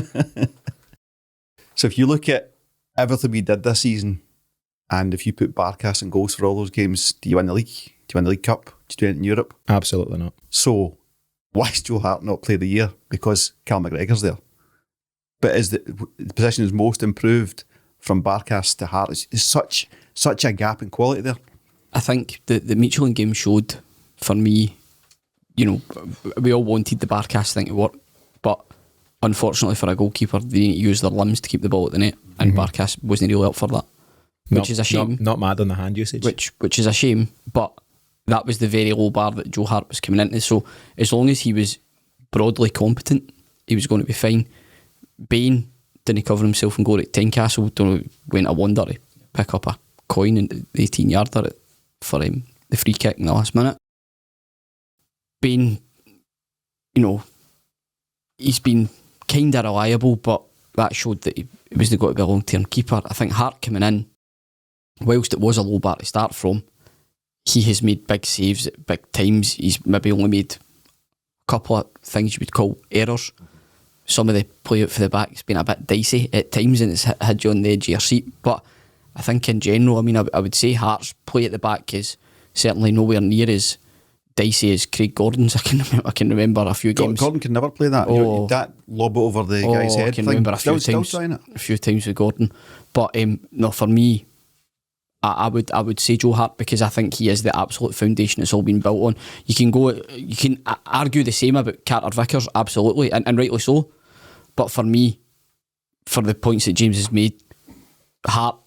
So if you look at everything we did this season, and if you put Barkas and goals for all those games, do you win the league? Do you win the League Cup? Do you do it in Europe?
Absolutely not.
So why is Joe Hart not Player of the Year? Because Cal McGregor's there. But is the position is most improved from Barkas to Hart. It's such a gap in quality there.
I think the Michelin game showed, for me, we all wanted the Barkas thing to work, but unfortunately for a goalkeeper, they need to use their limbs to keep the ball at the net, and Barkas wasn't really up for that, which is a shame.
Not mad on the hand usage.
Which is a shame, but that was the very low bar that Joe Hart was coming into. So as long as he was broadly competent, he was going to be fine. Bain didn't cover himself and go at Tynecastle. Went a wonder to pick up a coin in the 18-yarder for the free kick in the last minute. Bain, he's been kind of reliable, but that showed that he wasn't going to be a long-term keeper. I think Hart coming in, whilst it was a low bar to start from, he has made big saves at big times. He's maybe only made a couple of things you would call errors. Some of the play out for the back has been a bit dicey at times, and it's had you on the edge of your seat. But I think in general, I would say Hart's play at the back is certainly nowhere near as dicey as Craig Gordon's. I can remember a few games.
Gordon can never play that. That lob it over the guy's head.
I can remember a few times with Gordon. But no, for me, I would say Joe Hart, because I think he is the absolute foundation it's all been built on. You can argue the same about Carter-Vickers, absolutely, and rightly so. But for me, for the points that James has made, Hart,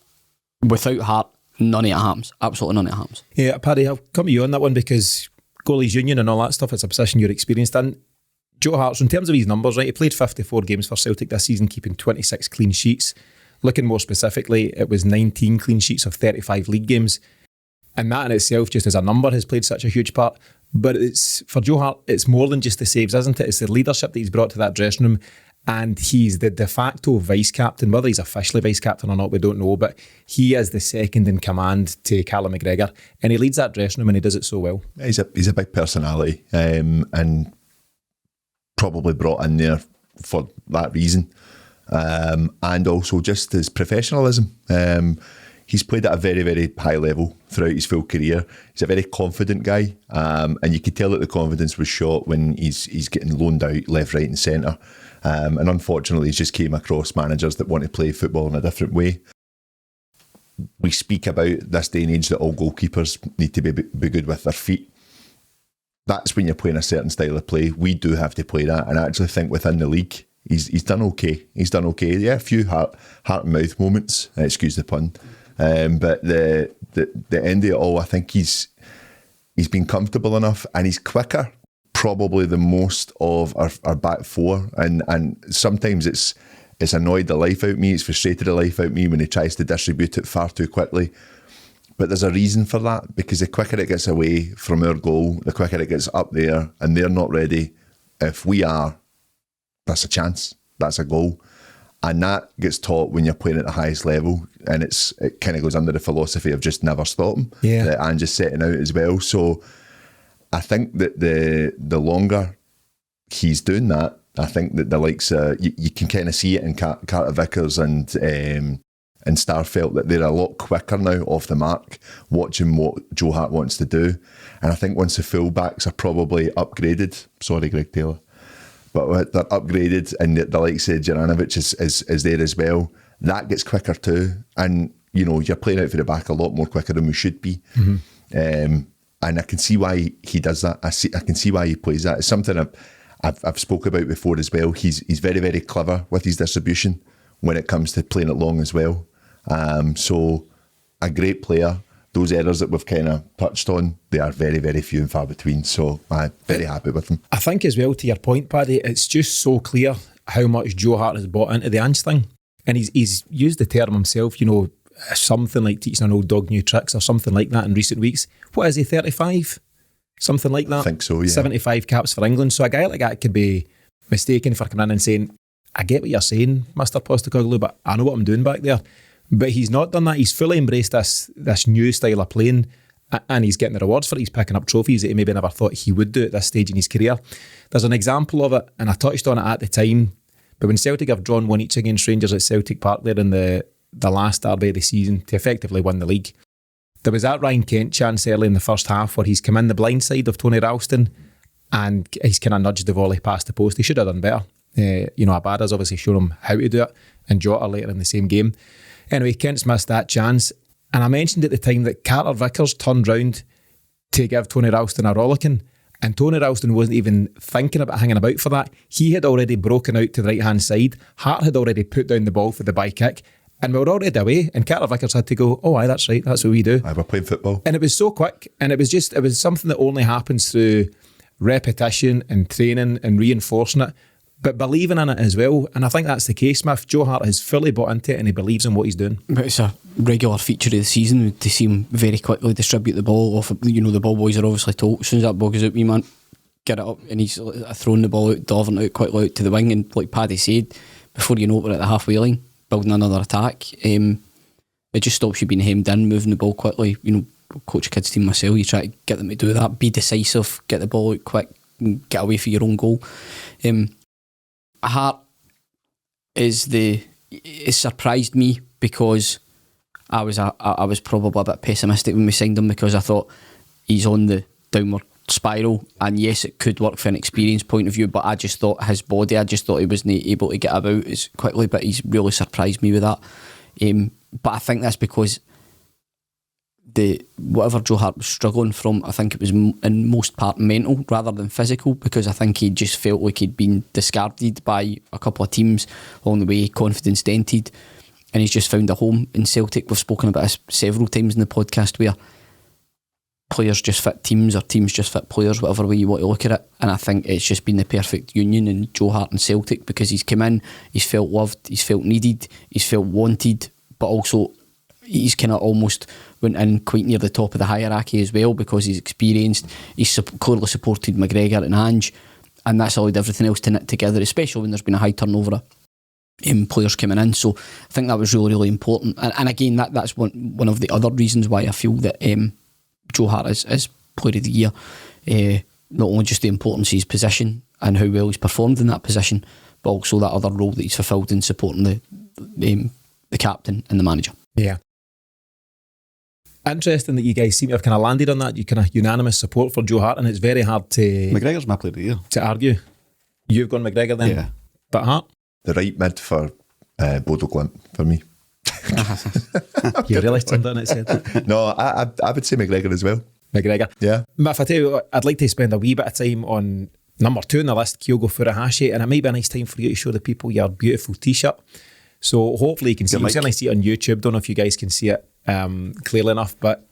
without Hart, none of it happens. Absolutely none of it happens.
Yeah, Paddy, I'll come to you on that one, because goalies union and all that stuff, it's a position you're experienced in. Joe Hart, so in terms of his numbers, right, he played 54 games for Celtic this season, keeping 26 clean sheets. Looking more specifically, it was 19 clean sheets of 35 league games. And that in itself, just as a number, has played such a huge part. But it's for Joe Hart, it's more than just the saves, isn't it? It's the leadership that he's brought to that dressing room. And he's the de facto vice-captain. Whether he's officially vice-captain or not, we don't know. But he is the second in command to Callum McGregor. And he leads that dressing room, and he does it so well.
He's a big personality, and probably brought in there for that reason. and also just his professionalism. He's played at a very, very high level throughout his full career. He's a very confident guy, and you could tell that the confidence was shot when he's getting loaned out left, right and centre. And unfortunately, he's just came across managers that want to play football in a different way. We speak about this day and age that all goalkeepers need to be good with their feet. That's when you're playing a certain style of play. We do have to play that, and I actually think within the league, he's done okay. He's done okay. Yeah, a few heart and mouth moments. Excuse the pun, but the end of it all, I think he's been comfortable enough, and he's quicker probably than most of our back four, and sometimes it's annoyed the life out of me. It's frustrated the life out of me when he tries to distribute it far too quickly. But there's a reason for that, because the quicker it gets away from our goal, the quicker it gets up there, and they're not ready. If we are, that's a chance. That's a goal. And that gets taught when you're playing at the highest level, and it kind of goes under the philosophy of just never stop them. Yeah. That Ange is setting out as well. So I think that the longer he's doing that, I think that the likes you can kind of see it in Carter-Vickers and Starfelt, that they're a lot quicker now off the mark, watching what Joe Hart wants to do. And I think once the fullbacks are probably upgraded, sorry Greg Taylor, but they're upgraded and the likes of Juranovic is there as well, that gets quicker too. And you're playing out for the back a lot more quicker than we should be. Mm-hmm. And I can see why he does that. I can see why he plays that. It's something I've spoke about before as well. He's very, very clever with his distribution when it comes to playing it long as well. So a great player. Those errors that we've kind of touched on, they are very, very few and far between. So I'm very happy with him.
I think as well, to your point, Paddy, it's just so clear how much Joe Hart has bought into the Ange thing. And he's used the term himself, something like teaching an old dog new tricks or something like that in recent weeks. What is he, 35? Something like that?
I think so, yeah.
75 caps for England. So a guy like that could be mistaken for coming in and saying, I get what you're saying, Mr. Postecoglou, but I know what I'm doing back there. But he's not done that. He's fully embraced this new style of playing, and he's getting the rewards for it. He's picking up trophies that he maybe never thought he would do at this stage in his career. There's an example of it, and I touched on it at the time, but when Celtic have drawn one each against Rangers at Celtic Park there in the last derby of the season to effectively win the league, there was that Ryan Kent chance early in the first half where he's come in the blind side of Tony Ralston and he's kind of nudged the volley past the post. He should have done better. Abada's obviously shown him how to do it, and Jota later in the same game. Anyway, Kent's missed that chance. And I mentioned at the time that Carter-Vickers turned round to give Tony Ralston a rollicking, and Tony Ralston wasn't even thinking about hanging about for that. He had already broken out to the right-hand side. Hart had already put down the ball for the by kick, and we were already away, and Carter-Vickers had to go, oh aye, that's right, that's what we do.
We're playing football.
And it was so quick, and it was something that only happens through repetition and training and reinforcing it, but believing in it as well. And I think that's the case, Smith. Joe Hart has fully bought into it and he believes in what he's doing.
But it's a regular feature of the season to see him very quickly distribute the ball off. The ball boys are obviously told, as soon as that ball goes out, man, get it up. And he's throwing the ball out, delivering out quickly out to the wing. And like Paddy said, before you know it, we're at the halfway line, building another attack. It just stops you being hemmed in, moving the ball quickly. Coach a kids team myself, you try to get them to do that, be decisive, get the ball out quick, and get away for your own goal. Hart it surprised me because I was probably a bit pessimistic when we signed him, because I thought he's on the downward spiral, and yes, it could work from an experience point of view, but I just thought his body, he wasn't able to get about as quickly, but he's really surprised me with that. But I think that's because whatever Joe Hart was struggling from, I think it was in most part mental rather than physical, because I think he just felt like he'd been discarded by a couple of teams along the way, confidence dented, and he's just found a home in Celtic. We've spoken about this several times in the podcast, where players just fit teams or teams just fit players, whatever way you want to look at it, and I think it's just been the perfect union in Joe Hart and Celtic, because he's come in, he's felt loved, he's felt needed, he's felt wanted, but also he's kind of almost went in quite near the top of the hierarchy as well, because he's experienced, he's clearly supported McGregor and Ange, and that's allowed everything else to knit together, especially when there's been a high turnover of players coming in. So I think that was really, really important, and again that's one of the other reasons why I feel that Joe Hart is Player of the Year. Not only just the importance of his position and how well he's performed in that position, but also that other role that he's fulfilled in supporting the captain and the manager.
Yeah. Interesting that you guys seem to have kind of landed on that. You kind of unanimous support for Joe Hart, and it's very hard to
McGregor's my player of the year.
to argue. You've gone McGregor then,
Yeah.
but Hart.
The right mid for Bodo Glimt for me.
You really turned on its head.
No, I would say McGregor as well.
McGregor.
Yeah.
But if I tell you what, I'd like to spend a wee bit of time on number 2 on the list, Kyogo Furuhashi, and it might be a nice time for you to show the people your beautiful t-shirt. So hopefully you can see it. You certainly see it on YouTube. Don't know if you guys can see it clearly enough, but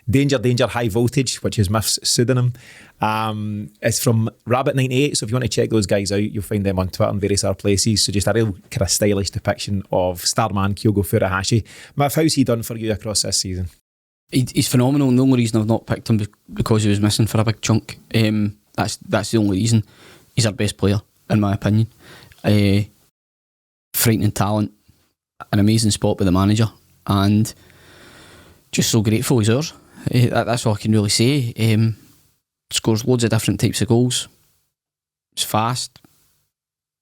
Danger, Danger, High Voltage, which is Miff's pseudonym. It's from Rabbit98, so if you want to check those guys out, you'll find them on Twitter and various other places. So just a real kind of stylish depiction of Starman Kyogo Furuhashi. Miff, how's he done for you across this season?
He's phenomenal. The only reason I've not picked him because he was missing for a big chunk. That's the only reason. He's our best player, in my opinion. Frightening talent, an amazing spot by the manager, and just so grateful he's ours. That's all I can really say. Scores loads of different types of goals. He's fast.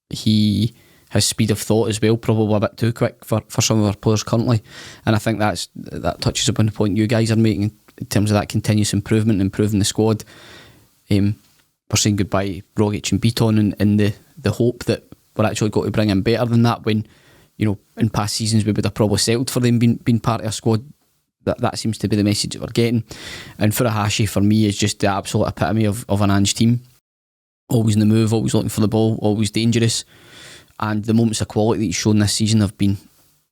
He has speed of thought as well, probably a bit too quick for some of our players currently. And I think that touches upon the point you guys are making in terms of that continuous improvement, improving the squad. We're saying goodbye to Rogic and Beaton in the hope that we're actually got to bring in better than that, when, you know, in past seasons we would have probably settled for them being part of a squad. That seems to be the message that we're getting. And Furuhashi for me is just the absolute epitome of an Ange team. Always in the move, always looking for the ball, always dangerous. And the moments of quality that he's shown this season have been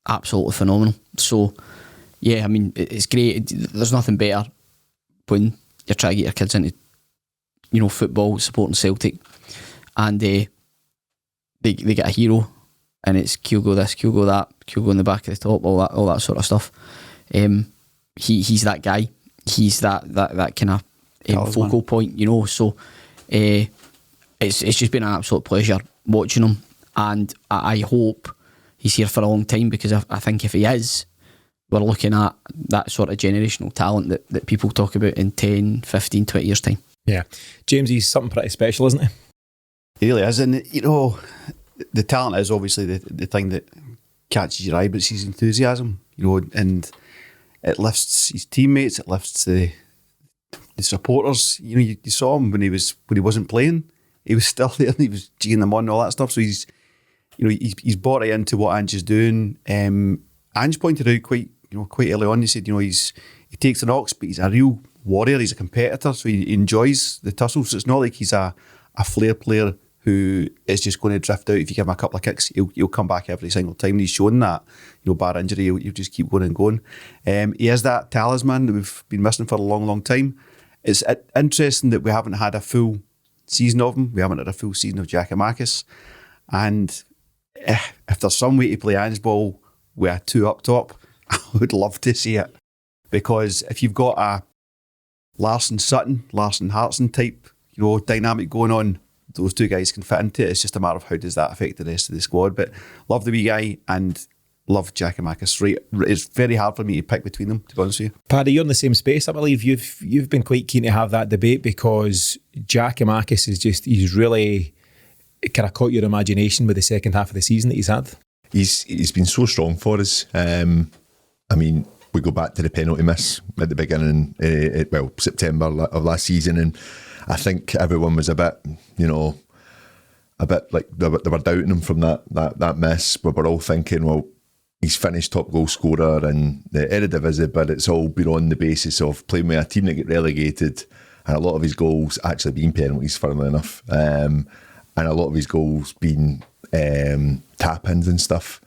absolutely phenomenal. So yeah, I mean, it's great. There's nothing better when you're trying to get your kids into, you know, football, supporting Celtic, and they get a hero, and it's Kyogo this, Kyogo that, Kyogo in the back of the top, all that sort of stuff. He's that guy. He's that kind of focal point, you know. So it's just been an absolute pleasure watching him, and I hope he's here for a long time, because I think if he is, we're looking at that sort of generational talent that people talk about in 10, 15, 20 years' time.
Yeah. James, he's something pretty special, isn't he?
He really is. And, you know, the talent is obviously the thing that catches your eye, but it's his enthusiasm, you know, and it lifts his teammates, it lifts the supporters. You know, you saw him when he wasn't playing. He was still there and he was geeing them on and all that stuff. So he's he's bought right into what Ange is doing. Ange pointed out quite early on, he said, you know, he takes the knocks, but he's a real warrior, he's a competitor, so he enjoys the tussle. So it's not like he's a flair player who is just going to drift out. If you give him a couple of kicks, he'll come back every single time. And he's shown that, you know, bar injury, he'll just keep going and going. He is that talisman that we've been missing for a long, long time. It's interesting that we haven't had a full season of him. We haven't had a full season of Giakoumakis. And if there's some way to play Ange ball with a 2 up top, I would love to see it. Because if you've got a Larson Hartson type, you know, dynamic going on, those two guys can fit into it. It's just a matter of how does that affect the rest of the squad. But love the wee guy and love Giakoumakis. Right, it's very hard for me to pick between them, to be honest with you.
Paddy, you're in the same space, I believe. You've been quite keen to have that debate, because Giakoumakis he's really kind of caught your imagination with the second half of the season that he's had.
He's been so strong for us. I mean, we go back to the penalty miss at the beginning, September of last season, and I think everyone was a bit like they were doubting him from that miss. But we're all thinking, well, he's finished top goal scorer in the Eredivisie, but it's all been on the basis of playing with a team that get relegated, and a lot of his goals actually being penalties, funnily enough, and a lot of his goals being tap-ins and stuff.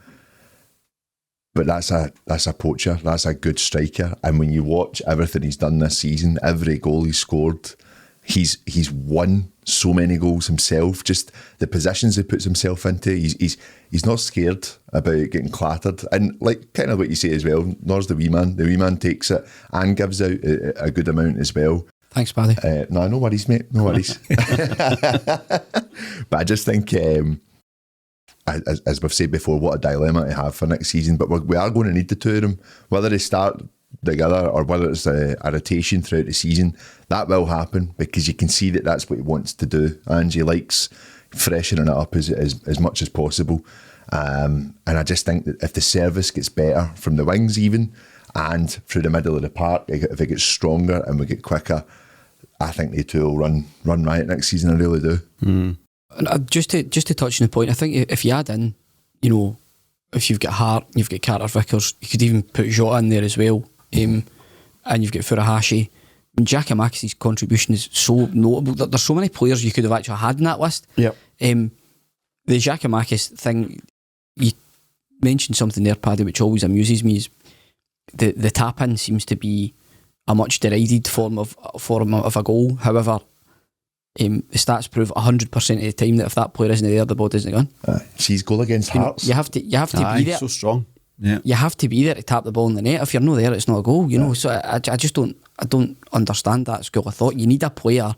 But that's a poacher, that's a good striker. And when you watch everything he's done this season, every goal he's scored, he's won so many goals himself. Just the positions he puts himself into, he's not scared about getting clattered. And like kind of what you say as well, nor's the wee man. The wee man takes it and gives out a good amount as well.
Thanks, Paddy.
No worries, mate. No worries. But I just think, as we've said before, what a dilemma to have for next season. But we are going to need the two of them, whether they start together or whether it's a rotation throughout the season. That will happen, because you can see that that's what he wants to do. And he likes freshening it up as much as possible. And I just think that if the service gets better from the wings even, and through the middle of the park, if it gets stronger and we get quicker, I think they two will run riot next season. I really do.
And just to touch on the point, I think if you add in, if you've got Hart, you've got Carter-Vickers, you could even put Jota in there as well, and you've got Furuhashi. Giacomakis' contribution is so notable. There's so many players you could have actually had in that list.
Yep.
The Giacomakis thing, you mentioned something there, Paddy, which always amuses me, is the tap-in seems to be a much derided form of a goal. However, the stats prove 100% of the time that if that player isn't there, the ball isn't gone.
She's goal against Hearts.
You have to be there.
So strong. Yeah.
You have to be there to tap the ball in the net. If you're not there, it's not a goal. So I just don't understand that school of thought. You need a player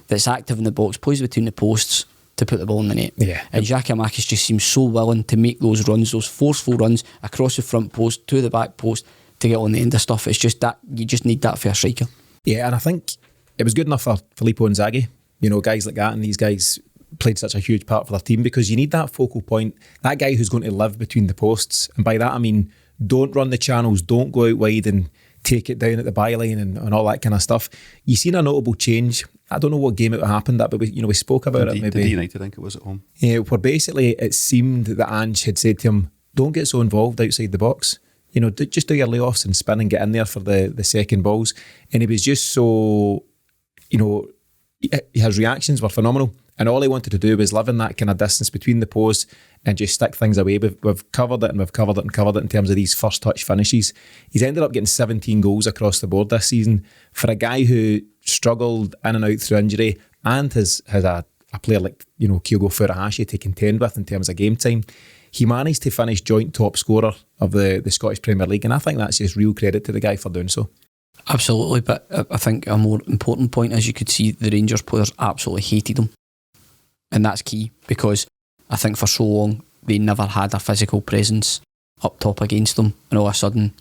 that's active in the box, plays between the posts to put the ball in the net.
Yeah.
And Giacomakis just seems so willing to make those runs, those forceful runs across the front post to the back post to get on the end of stuff. It's just that you just need that for a striker.
Yeah, and I think it was good enough for Filippo Inzaghi. Guys like that, and these guys played such a huge part for their team because you need that focal point, that guy who's going to live between the posts. And by that I mean, don't run the channels, don't go out wide and take it down at the byline and all that kind of stuff. You've seen a notable change. I don't know what game it happened at, but we spoke about it maybe.
United, I think it was at home.
Yeah, where basically it seemed that Ange had said to him, don't get so involved outside the box. Just do your layoffs and spin and get in there for the second balls. And he was just so, his reactions were phenomenal. And all he wanted to do was live in that kind of distance between the posts and just stick things away. We've covered it and we've covered it and covered it in terms of these first touch finishes. He's ended up getting 17 goals across the board this season. For a guy who struggled in and out through injury and has a player like, Kyogo Furuhashi to contend with in terms of game time, he managed to finish joint top scorer of the Scottish Premier League. And I think that's just real credit to the guy for doing so.
Absolutely, but I think a more important point is you could see the Rangers players absolutely hated him. And that's key because I think for so long they never had a physical presence up top against them, and all of a sudden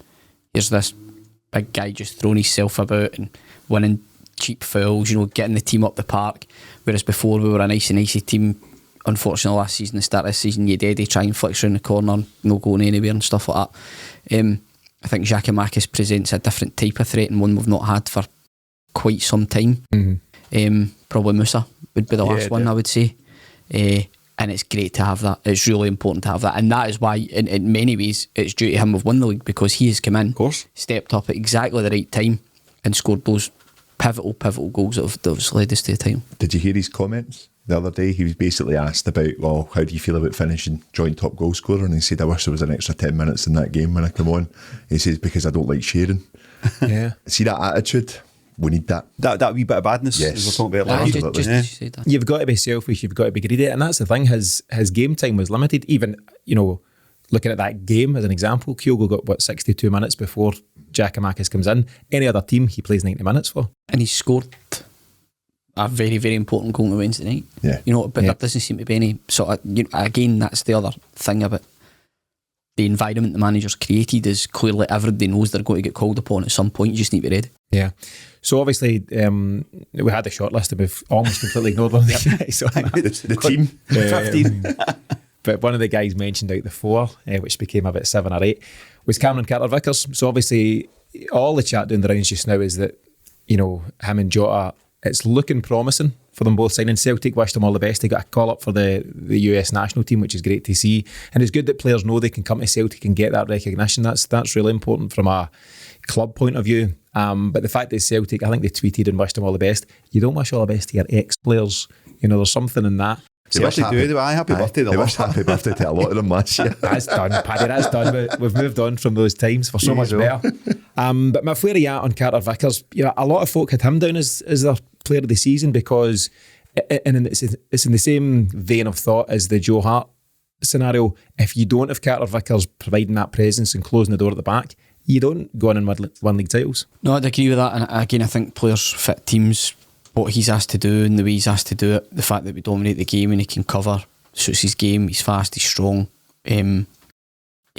here's this big guy just throwing himself about and winning cheap fouls, getting the team up the park, whereas before we were a nice and nicey team. Unfortunately last season, the start of this season, you'd Eddie try and flicks around the corner, no going anywhere and stuff like that. I think Giacomakis presents a different type of threat and one we've not had for quite some time. Probably Musa would be the last one, I would say. And it's great to have that. It's really important to have that. And that is why, in many ways, it's due to him we've won the league, because he has come in,
of course,
stepped up at exactly the right time and scored those pivotal goals that have led us to the title.
Did you hear his comments the other day? He was basically asked about, well, how do you feel about finishing joint top goal scorer? And he said, I wish there was an extra 10 minutes in that game when I come on. He says, because I don't like sharing.
Yeah.
See that attitude? We need that.
That wee bit of badness.
Yes.
As we're talking about
Just
yeah.
say that.
You've got to be selfish, you've got to be greedy. And that's the thing, his game time was limited. Even, looking at that game as an example, Kyogo got 62 minutes before Giacomakis comes in. Any other team he plays 90 minutes for.
And he scored a very, very important goal on Wednesday night.
Yeah.
But there doesn't seem to be any sort of, again, that's the other thing about the environment the manager's created, is clearly everybody knows they're going to get called upon at some point. You just need to be ready.
Yeah. So obviously, we had a short list and we've almost completely ignored one of the guys.
The team.
15.
But one of the guys mentioned out the four, which became about 7 or 8, was Cameron Carter-Vickers. So obviously, all the chat doing the rounds just now is that, him and Jota, it's looking promising for them both signing. Celtic wished them all the best. They got a call up for the US national team, which is great to see. And it's good that players know they can come to Celtic and get that recognition. That's really important from a club point of view. But the fact that Celtic, I think they tweeted and wished them all the best. You don't wish all the best to your ex-players. There's something in that.
Happy birthday.
They wish happy birthday to a lot of them last year.
That's done, Paddy, that's done. We've moved on from those times for so much better. But my where are you at on Carter-Vickers? A lot of folk had him down as their player of the season because, and it's in the same vein of thought as the Joe Hart scenario. If you don't have Carter-Vickers providing that presence and closing the door at the back, you don't go on and win league titles.
No, I'd agree with that. And again, I think players fit teams. What he's asked to do and the way he's asked to do it, the fact that we dominate the game and he can cover, suits his game. He's fast, he's strong. He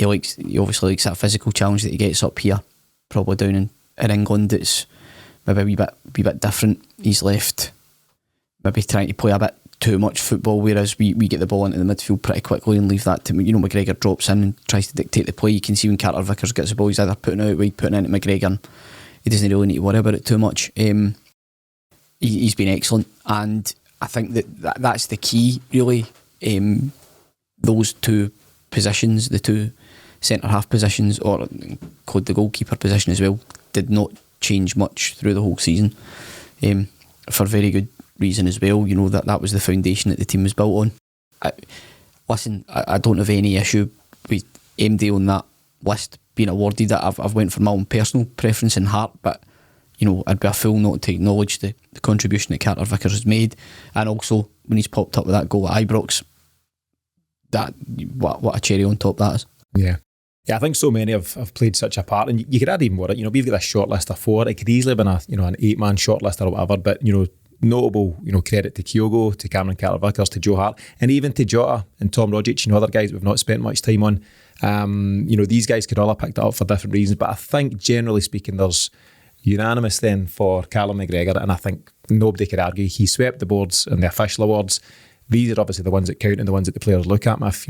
obviously likes that physical challenge that he gets up here. Probably down in England, it's maybe a wee bit different. He's left maybe trying to play a bit too much football, whereas we get the ball into the midfield pretty quickly and leave that to, McGregor drops in and tries to dictate the play. You can see when Carter-Vickers gets the ball, he's either putting it out wide, putting it into McGregor, and he doesn't really need to worry about it too much. He's been excellent, and I think that's the key, really. Those two positions, the two centre-half positions, or include the goalkeeper position as well, did not change much through the whole season, for very good reason as well. That was the foundation that the team was built on. I don't have any issue with MD on that list being awarded. I've went for my own personal preference and heart, but I'd be a fool not to acknowledge the contribution that Carter-Vickers has made, and also when he's popped up with that goal at Ibrox, what a cherry on top that is.
Yeah, I think so many have played such a part, and you could add even more. We've got this short list of 4. It could easily have been an 8-man short list or whatever, but notable credit to Kyogo, to Cameron Carter-Vickers, to Joe Hart, and even to Jota and Tom Rogic, other guys we've not spent much time on. These guys could all have picked it up for different reasons, but I think generally speaking, there's unanimous then for Callum McGregor, and I think nobody could argue he swept the boards and the official awards. These are obviously the ones that count and the ones that the players look at, Miff.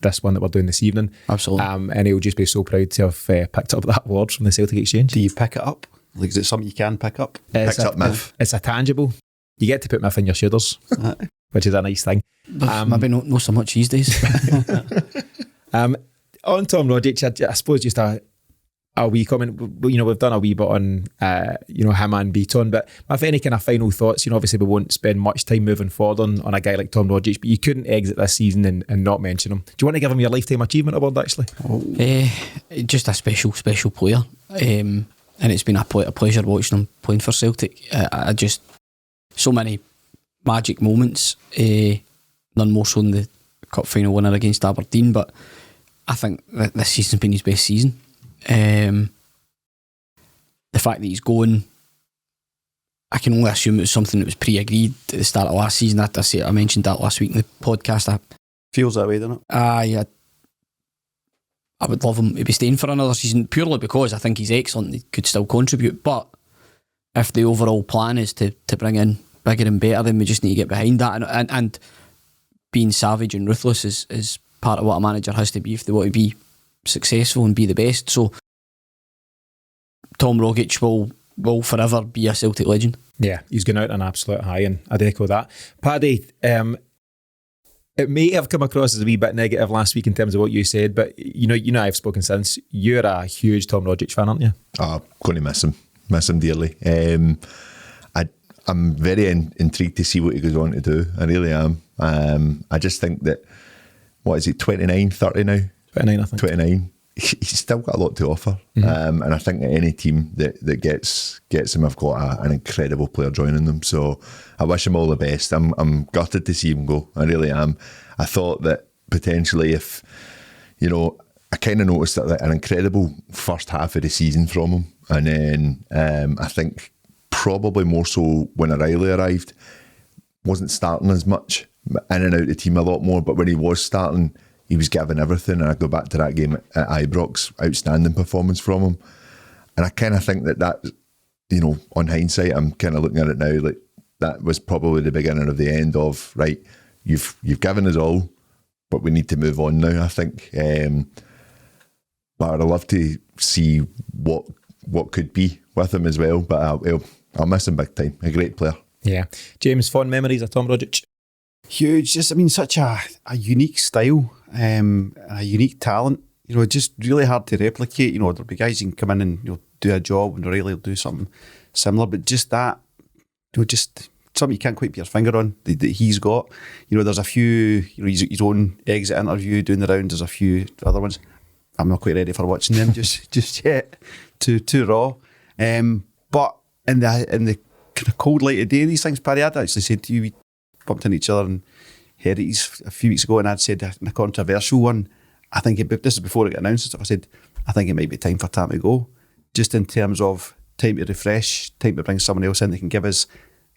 This one that we're doing this evening.
Absolutely. And
he'll just be so proud to have picked up that award from the Celtic Exchange.
Do you pick it up? Like, is it something you can pick up?
Picks up Miff.
It's a tangible. You get to put Miff in your shoulders, which is a nice thing.
Maybe not so much these days.
On Tom Rogic, I suppose just a wee comment. We've done a wee bit on him and Beaton, but have any kind of final thoughts? Obviously we won't spend much time moving forward on a guy like Tom Rogic, but you couldn't exit this season and not mention him. Do you want to give him your lifetime achievement award, actually?
Just a special player, and it's been a pleasure watching him playing for Celtic. I just, so many magic moments, none more so than the cup final winner against Aberdeen, but I think that this season's been his best season. The fact that he's going, I can only assume it was something that was pre-agreed at the start of last season. I mentioned that last week in the podcast.
Feels that way, doesn't it?
I would love him to be staying for another season, purely because I think he's excellent. He could still contribute, but if the overall plan is to bring in bigger and better, then we just need to get behind that, and being savage and ruthless is part of what a manager has to be if they want to be successful and be the best. So Tom Rogic will forever be a Celtic legend. Yeah,
he's going out on an absolute high, and I'd echo that. Paddy, it may have come across as a wee bit negative last week in terms of what you said, but I've spoken since. You're a huge Tom Rogic fan, aren't you?
I'm going to miss him dearly. I'm very intrigued to see what he goes on to do. I really am. I just think that, what is he, 29, 30 now?
29, I think.
29. He's still got a lot to offer.
Mm-hmm.
And I think that any team that gets him have got an incredible player joining them. So I wish him all the best. I'm gutted to see him go. I really am. I thought that potentially if, I kind of noticed that an incredible first half of the season from him. And then I think probably more so when O'Reilly arrived, wasn't starting as much, in and out of the team a lot more. But when he was starting, he was giving everything. And I go back to that game at Ibrox, outstanding performance from him. And I kind of think that, on hindsight, I'm kind of looking at it now, like that was probably the beginning of the end of, right, you've given us all, but we need to move on now, I think. But I'd love to see what could be with him as well. But I'll miss him big time. A great player.
Yeah. James, fond memories of Tom Rogic?
Huge. Just, such a unique style, a unique talent. Just really hard to replicate. There'll be guys who can come in and do a job and really do something similar, but just that, just something you can't quite put your finger on that he's got. There's a few, his own exit interview doing the rounds. There's a few other ones. I'm not quite ready for watching them just yet. Too raw. But in the kind of cold light of day, these things, Paddy, I'd actually said to you, we bumped into each other in Heritage a few weeks ago, and I'd said in a controversial one, I think this is before it got announced and stuff, I said, I think it might be time for Tam to go, just in terms of time to refresh, time to bring someone else in that can give us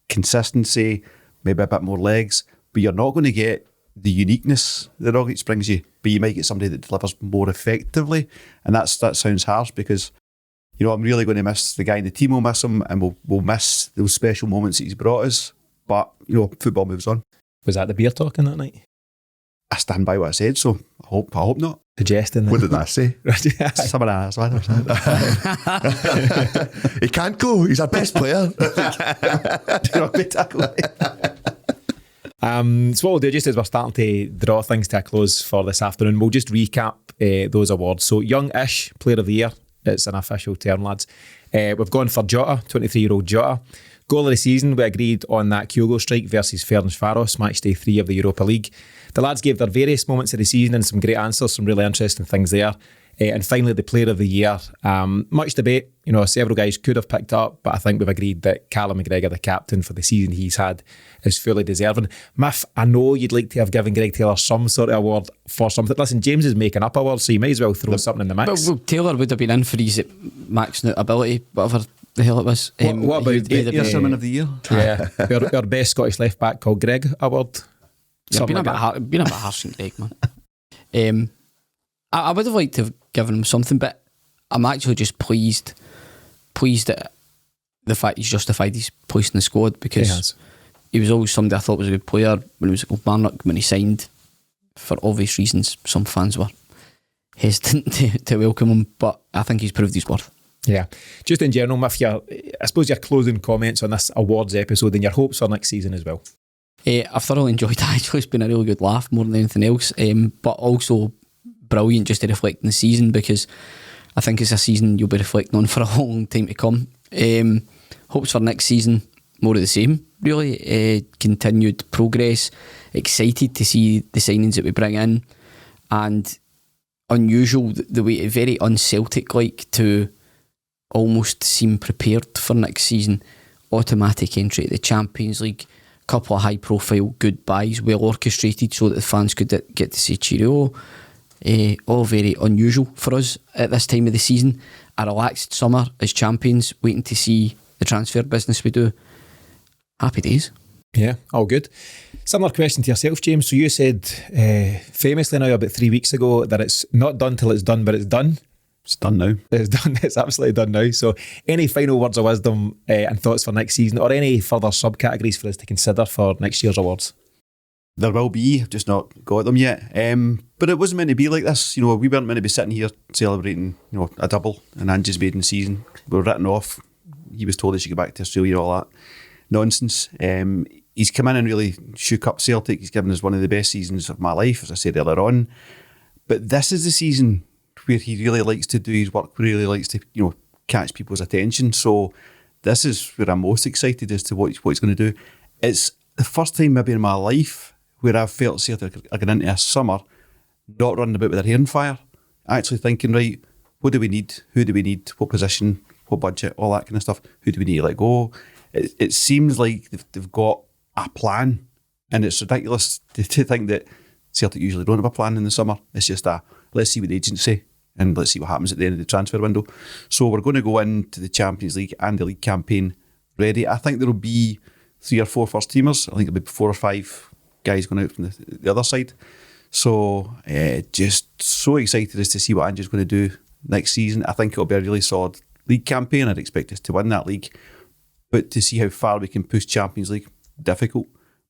consistency, maybe a bit more legs, but you're not going to get the uniqueness that Rogic brings you, but you might get somebody that delivers more effectively, and that sounds harsh because I'm really going to miss the guy in the team. Will miss him, and we'll miss those special moments that he's brought us. But football moves on.
Was that the beer talking that night?
I stand by what I said, so I hope not.
Suggesting that.
What did I say?
Some of that, so I don't
He can't go. He's our best player.
So what we'll do just as we're starting to draw things to a close for this afternoon, we'll just recap those awards. So Young-ish Player of the Year, it's an official term, lads. We've gone for Jota, 23-year-old Jota. Goal of the season, we agreed on that Kyogo strike versus Ferencvaros, match day 3 of the Europa League. The lads gave their various moments of the season and some great answers, some really interesting things there. And finally, the Player of the Year. Much debate, several guys could have picked up, but I think we've agreed that Callum McGregor, the captain for the season he's had, is fully deserving. Miff, I know you'd like to have given Greg Taylor some sort of award for something. Listen, James is making up awards, so you might as well throw something in the mix.
Well, Taylor would have been in for his maxing out ability, whatever the hell it was.
What about
your sermon of the year?
Yeah, our best Scottish left back called Greg award.
Yeah, been a bit harsh on Greg, man. I would have liked to have given him something, but I'm actually just pleased at the fact he's justified his place in the squad, because he was always somebody I thought was a good player when he was at Kilmarnock. When he signed, for obvious reasons, some fans were hesitant to welcome him, but I think he's proved his worth.
Yeah, just in general, Miff, I suppose your closing comments on this awards episode and your hopes for next season as well.
I've thoroughly enjoyed it. Actually, it's been a really good laugh more than anything else, but also brilliant just to reflect on the season, because I think it's a season you'll be reflecting on for a long time to come. Hopes for next season, more of the same, really. Continued progress, excited to see the signings that we bring in, and unusual the way, very un-Celtic like, to almost seem prepared for next season. Automatic entry to the Champions League, couple of high profile goodbyes, well orchestrated so that the fans could get to say cheerio. All very unusual for us at this time of the season. A relaxed summer as champions, waiting to see the transfer business we do. Happy days.
Yeah, all good. Similar question to yourself, James. So you said famously now about 3 weeks ago that it's not done till it's done, but it's done.
It's done now.
It's done. It's absolutely done now. So any final words of wisdom and thoughts for next season, or any further subcategories for us to consider for next year's awards?
There will be, I've just not got them yet. But it wasn't meant to be like this. We weren't meant to be sitting here celebrating, a double in Ange's maiden season. We were written off. He was told he should go back to Australia, all that nonsense. He's come in and really shook up Celtic. He's given us one of the best seasons of my life, as I said earlier on. But this is the season where he really likes to do his work, really likes to, catch people's attention. So this is where I'm most excited as to what he's going to do. It's the first time maybe in my life where I've felt Celtic are going into a summer not running about with their hair on fire, actually thinking, right, what do we need? Who do we need? What position? What budget? All that kind of stuff. Who do we need to let go? It seems like they've got a plan, and it's ridiculous to think that Celtic usually don't have a plan in the summer. It's just let's see what the agents say and let's see what happens at the end of the transfer window. So we're going to go into the Champions League and the league campaign ready. I think there will be 3 or 4 first teamers. I think there'll be 4 or 5 guys going out from the other side. So just so excited as to see what Ange's going to do next season. I think it'll be a really solid league campaign. I'd expect us to win that league, but to see how far we can push Champions League, difficult.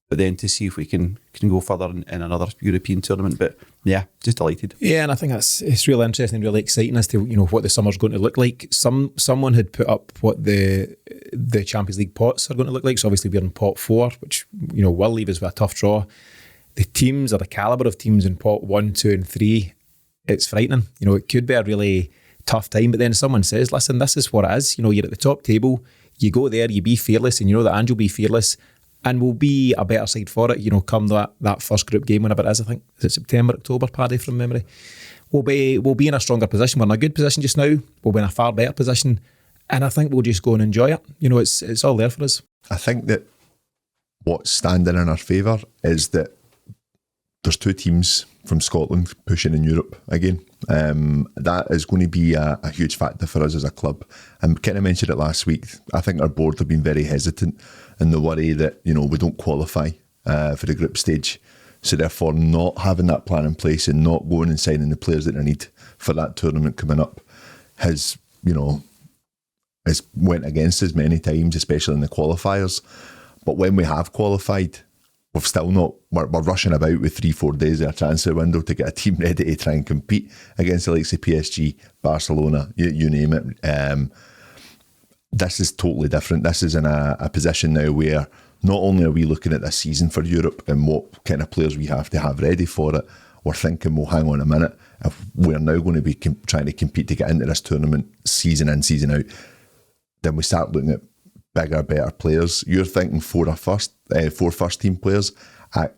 But then to see if we can go further in another European tournament. But yeah, just delighted. Yeah,
and I think it's really interesting and really exciting as to what the summer's going to look like. Someone had put up what the Champions League pots are going to look like. So obviously we're in pot 4, which will leave us with a tough draw. The teams, or the calibre of teams in pot 1, 2 and 3, it's frightening. It could be a really tough time, but then someone says, listen, this is what it is. You're at the top table, you go there, you be fearless, and you know that Ange will be fearless, and we'll be a better side for it, come that first group game, whenever it is. I think, is it September, October, Paddy, from memory? We'll be in a stronger position. We're in a good position just now. We'll be in a far better position, and I think we'll just go and enjoy it. It's all there for us.
I think that what's standing in our favour is that there's 2 teams from Scotland pushing in Europe again. That is going to be a huge factor for us as a club. And kind of mentioned it last week. I think our board have been very hesitant in the worry that we don't qualify for the group stage. So therefore, not having that plan in place and not going and signing the players that they need for that tournament coming up has went against us many times, especially in the qualifiers. But when we have qualified, we've still not, we're rushing about with 3-4 days of a transfer window to get a team ready to try and compete against the likes of PSG, Barcelona, you name it. This is totally different. This is in a position now where not only are we looking at this season for Europe and what kind of players we have to have ready for it, we're thinking, well, hang on a minute, if we're now going to be trying to compete to get into this tournament season in, season out, then we start looking at bigger, better players. You're thinking four first team players. I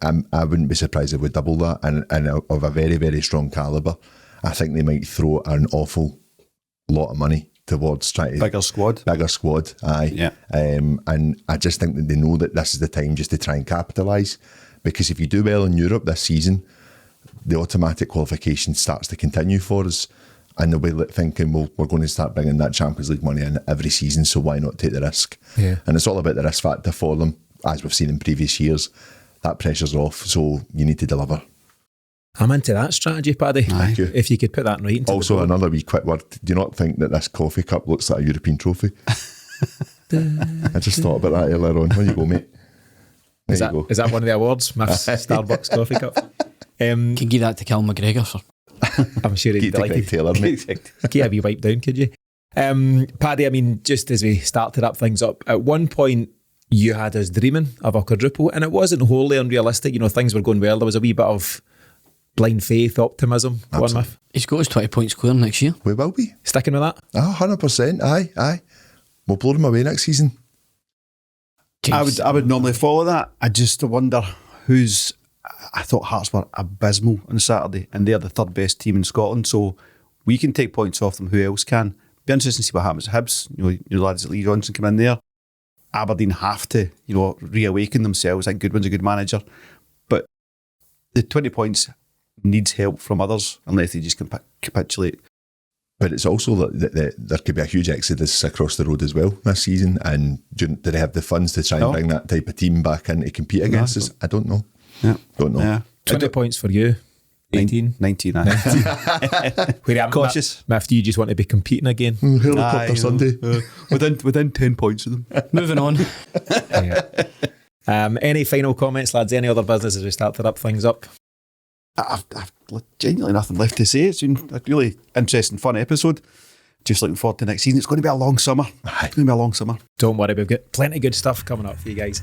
wouldn't be surprised if we double that, and of a very, very strong calibre. I think they might throw an awful lot of money towards trying to
Bigger squad,
aye.
Yeah.
And I just think that they know that this is the time just to try and capitalise, because if you do well in Europe this season, the automatic qualification starts to continue for us, and they'll be thinking, well, we're going to start bringing that Champions League money in every season, so why not take the risk?
Yeah.
And it's all about the risk factor for them, as we've seen in previous years. That pressure's off, so you need to deliver.
I'm into that strategy, Paddy.
Thank you.
If you could put that in writing.
Also, another wee quick word. Do you not think that this coffee cup looks like a European trophy? I just thought about that earlier on. There you go, mate. There
Is
you
that,
go.
is that one of the awards? Miff's Starbucks coffee cup.
Can give that to Cal McGregor, sir.
I'm sure he'd be
Get to Craig
delighted.
Taylor, mate.
Get a wee wipe down, could you? Paddy, I mean, just as we start to wrap things up, at one point you had us dreaming of a quadruple, and it wasn't wholly unrealistic. You know, things were going well. There was a wee bit of blind faith, optimism. Go on, Miff.
He's got his 20 points clear next year.
We will be.
Sticking with that?
100%. Aye. We'll blow them away next season.
I would normally follow that. I just wonder who's. I thought Hearts were abysmal on Saturday, and they're the third best team in Scotland, so we can take points off them. Who else can? Be interesting to see what happens. Hibs, your lads at Lee Johnson come in there. Aberdeen have to, reawaken themselves. I think Goodwin's a good manager, but the 20 points needs help from others unless they just capitulate.
But it's also that there could be a huge exodus across the road as well this season, and do they have the funds to try and bring that type of team back in to compete against us? I don't know.
Yeah.
Don't know.
Yeah.
20 points for you. 18?
19.
Where I'm
Cautious.
Miff, do you just want to be competing again?
Helicopter Sunday.
Within 10 points of them.
Moving on.
Yeah. Any final comments, lads? Any other business as we start to wrap things up?
I've genuinely nothing left to say. It's been a really interesting, fun episode. Just looking forward to next season. It's going to be a long summer. It's going to be a long summer.
Don't worry, we've got plenty of good stuff coming up for you guys.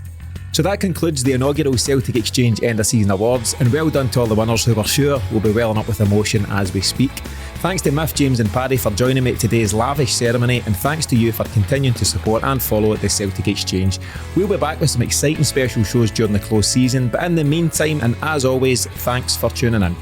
So that concludes the inaugural Celtic Exchange End of Season Awards, and well done to all the winners who were sure will be welling up with emotion as we speak. Thanks to Miff, James and Paddy for joining me at today's lavish ceremony, and thanks to you for continuing to support and follow the Celtic Exchange. We'll be back with some exciting special shows during the close season, but in the meantime, and as always, thanks for tuning in.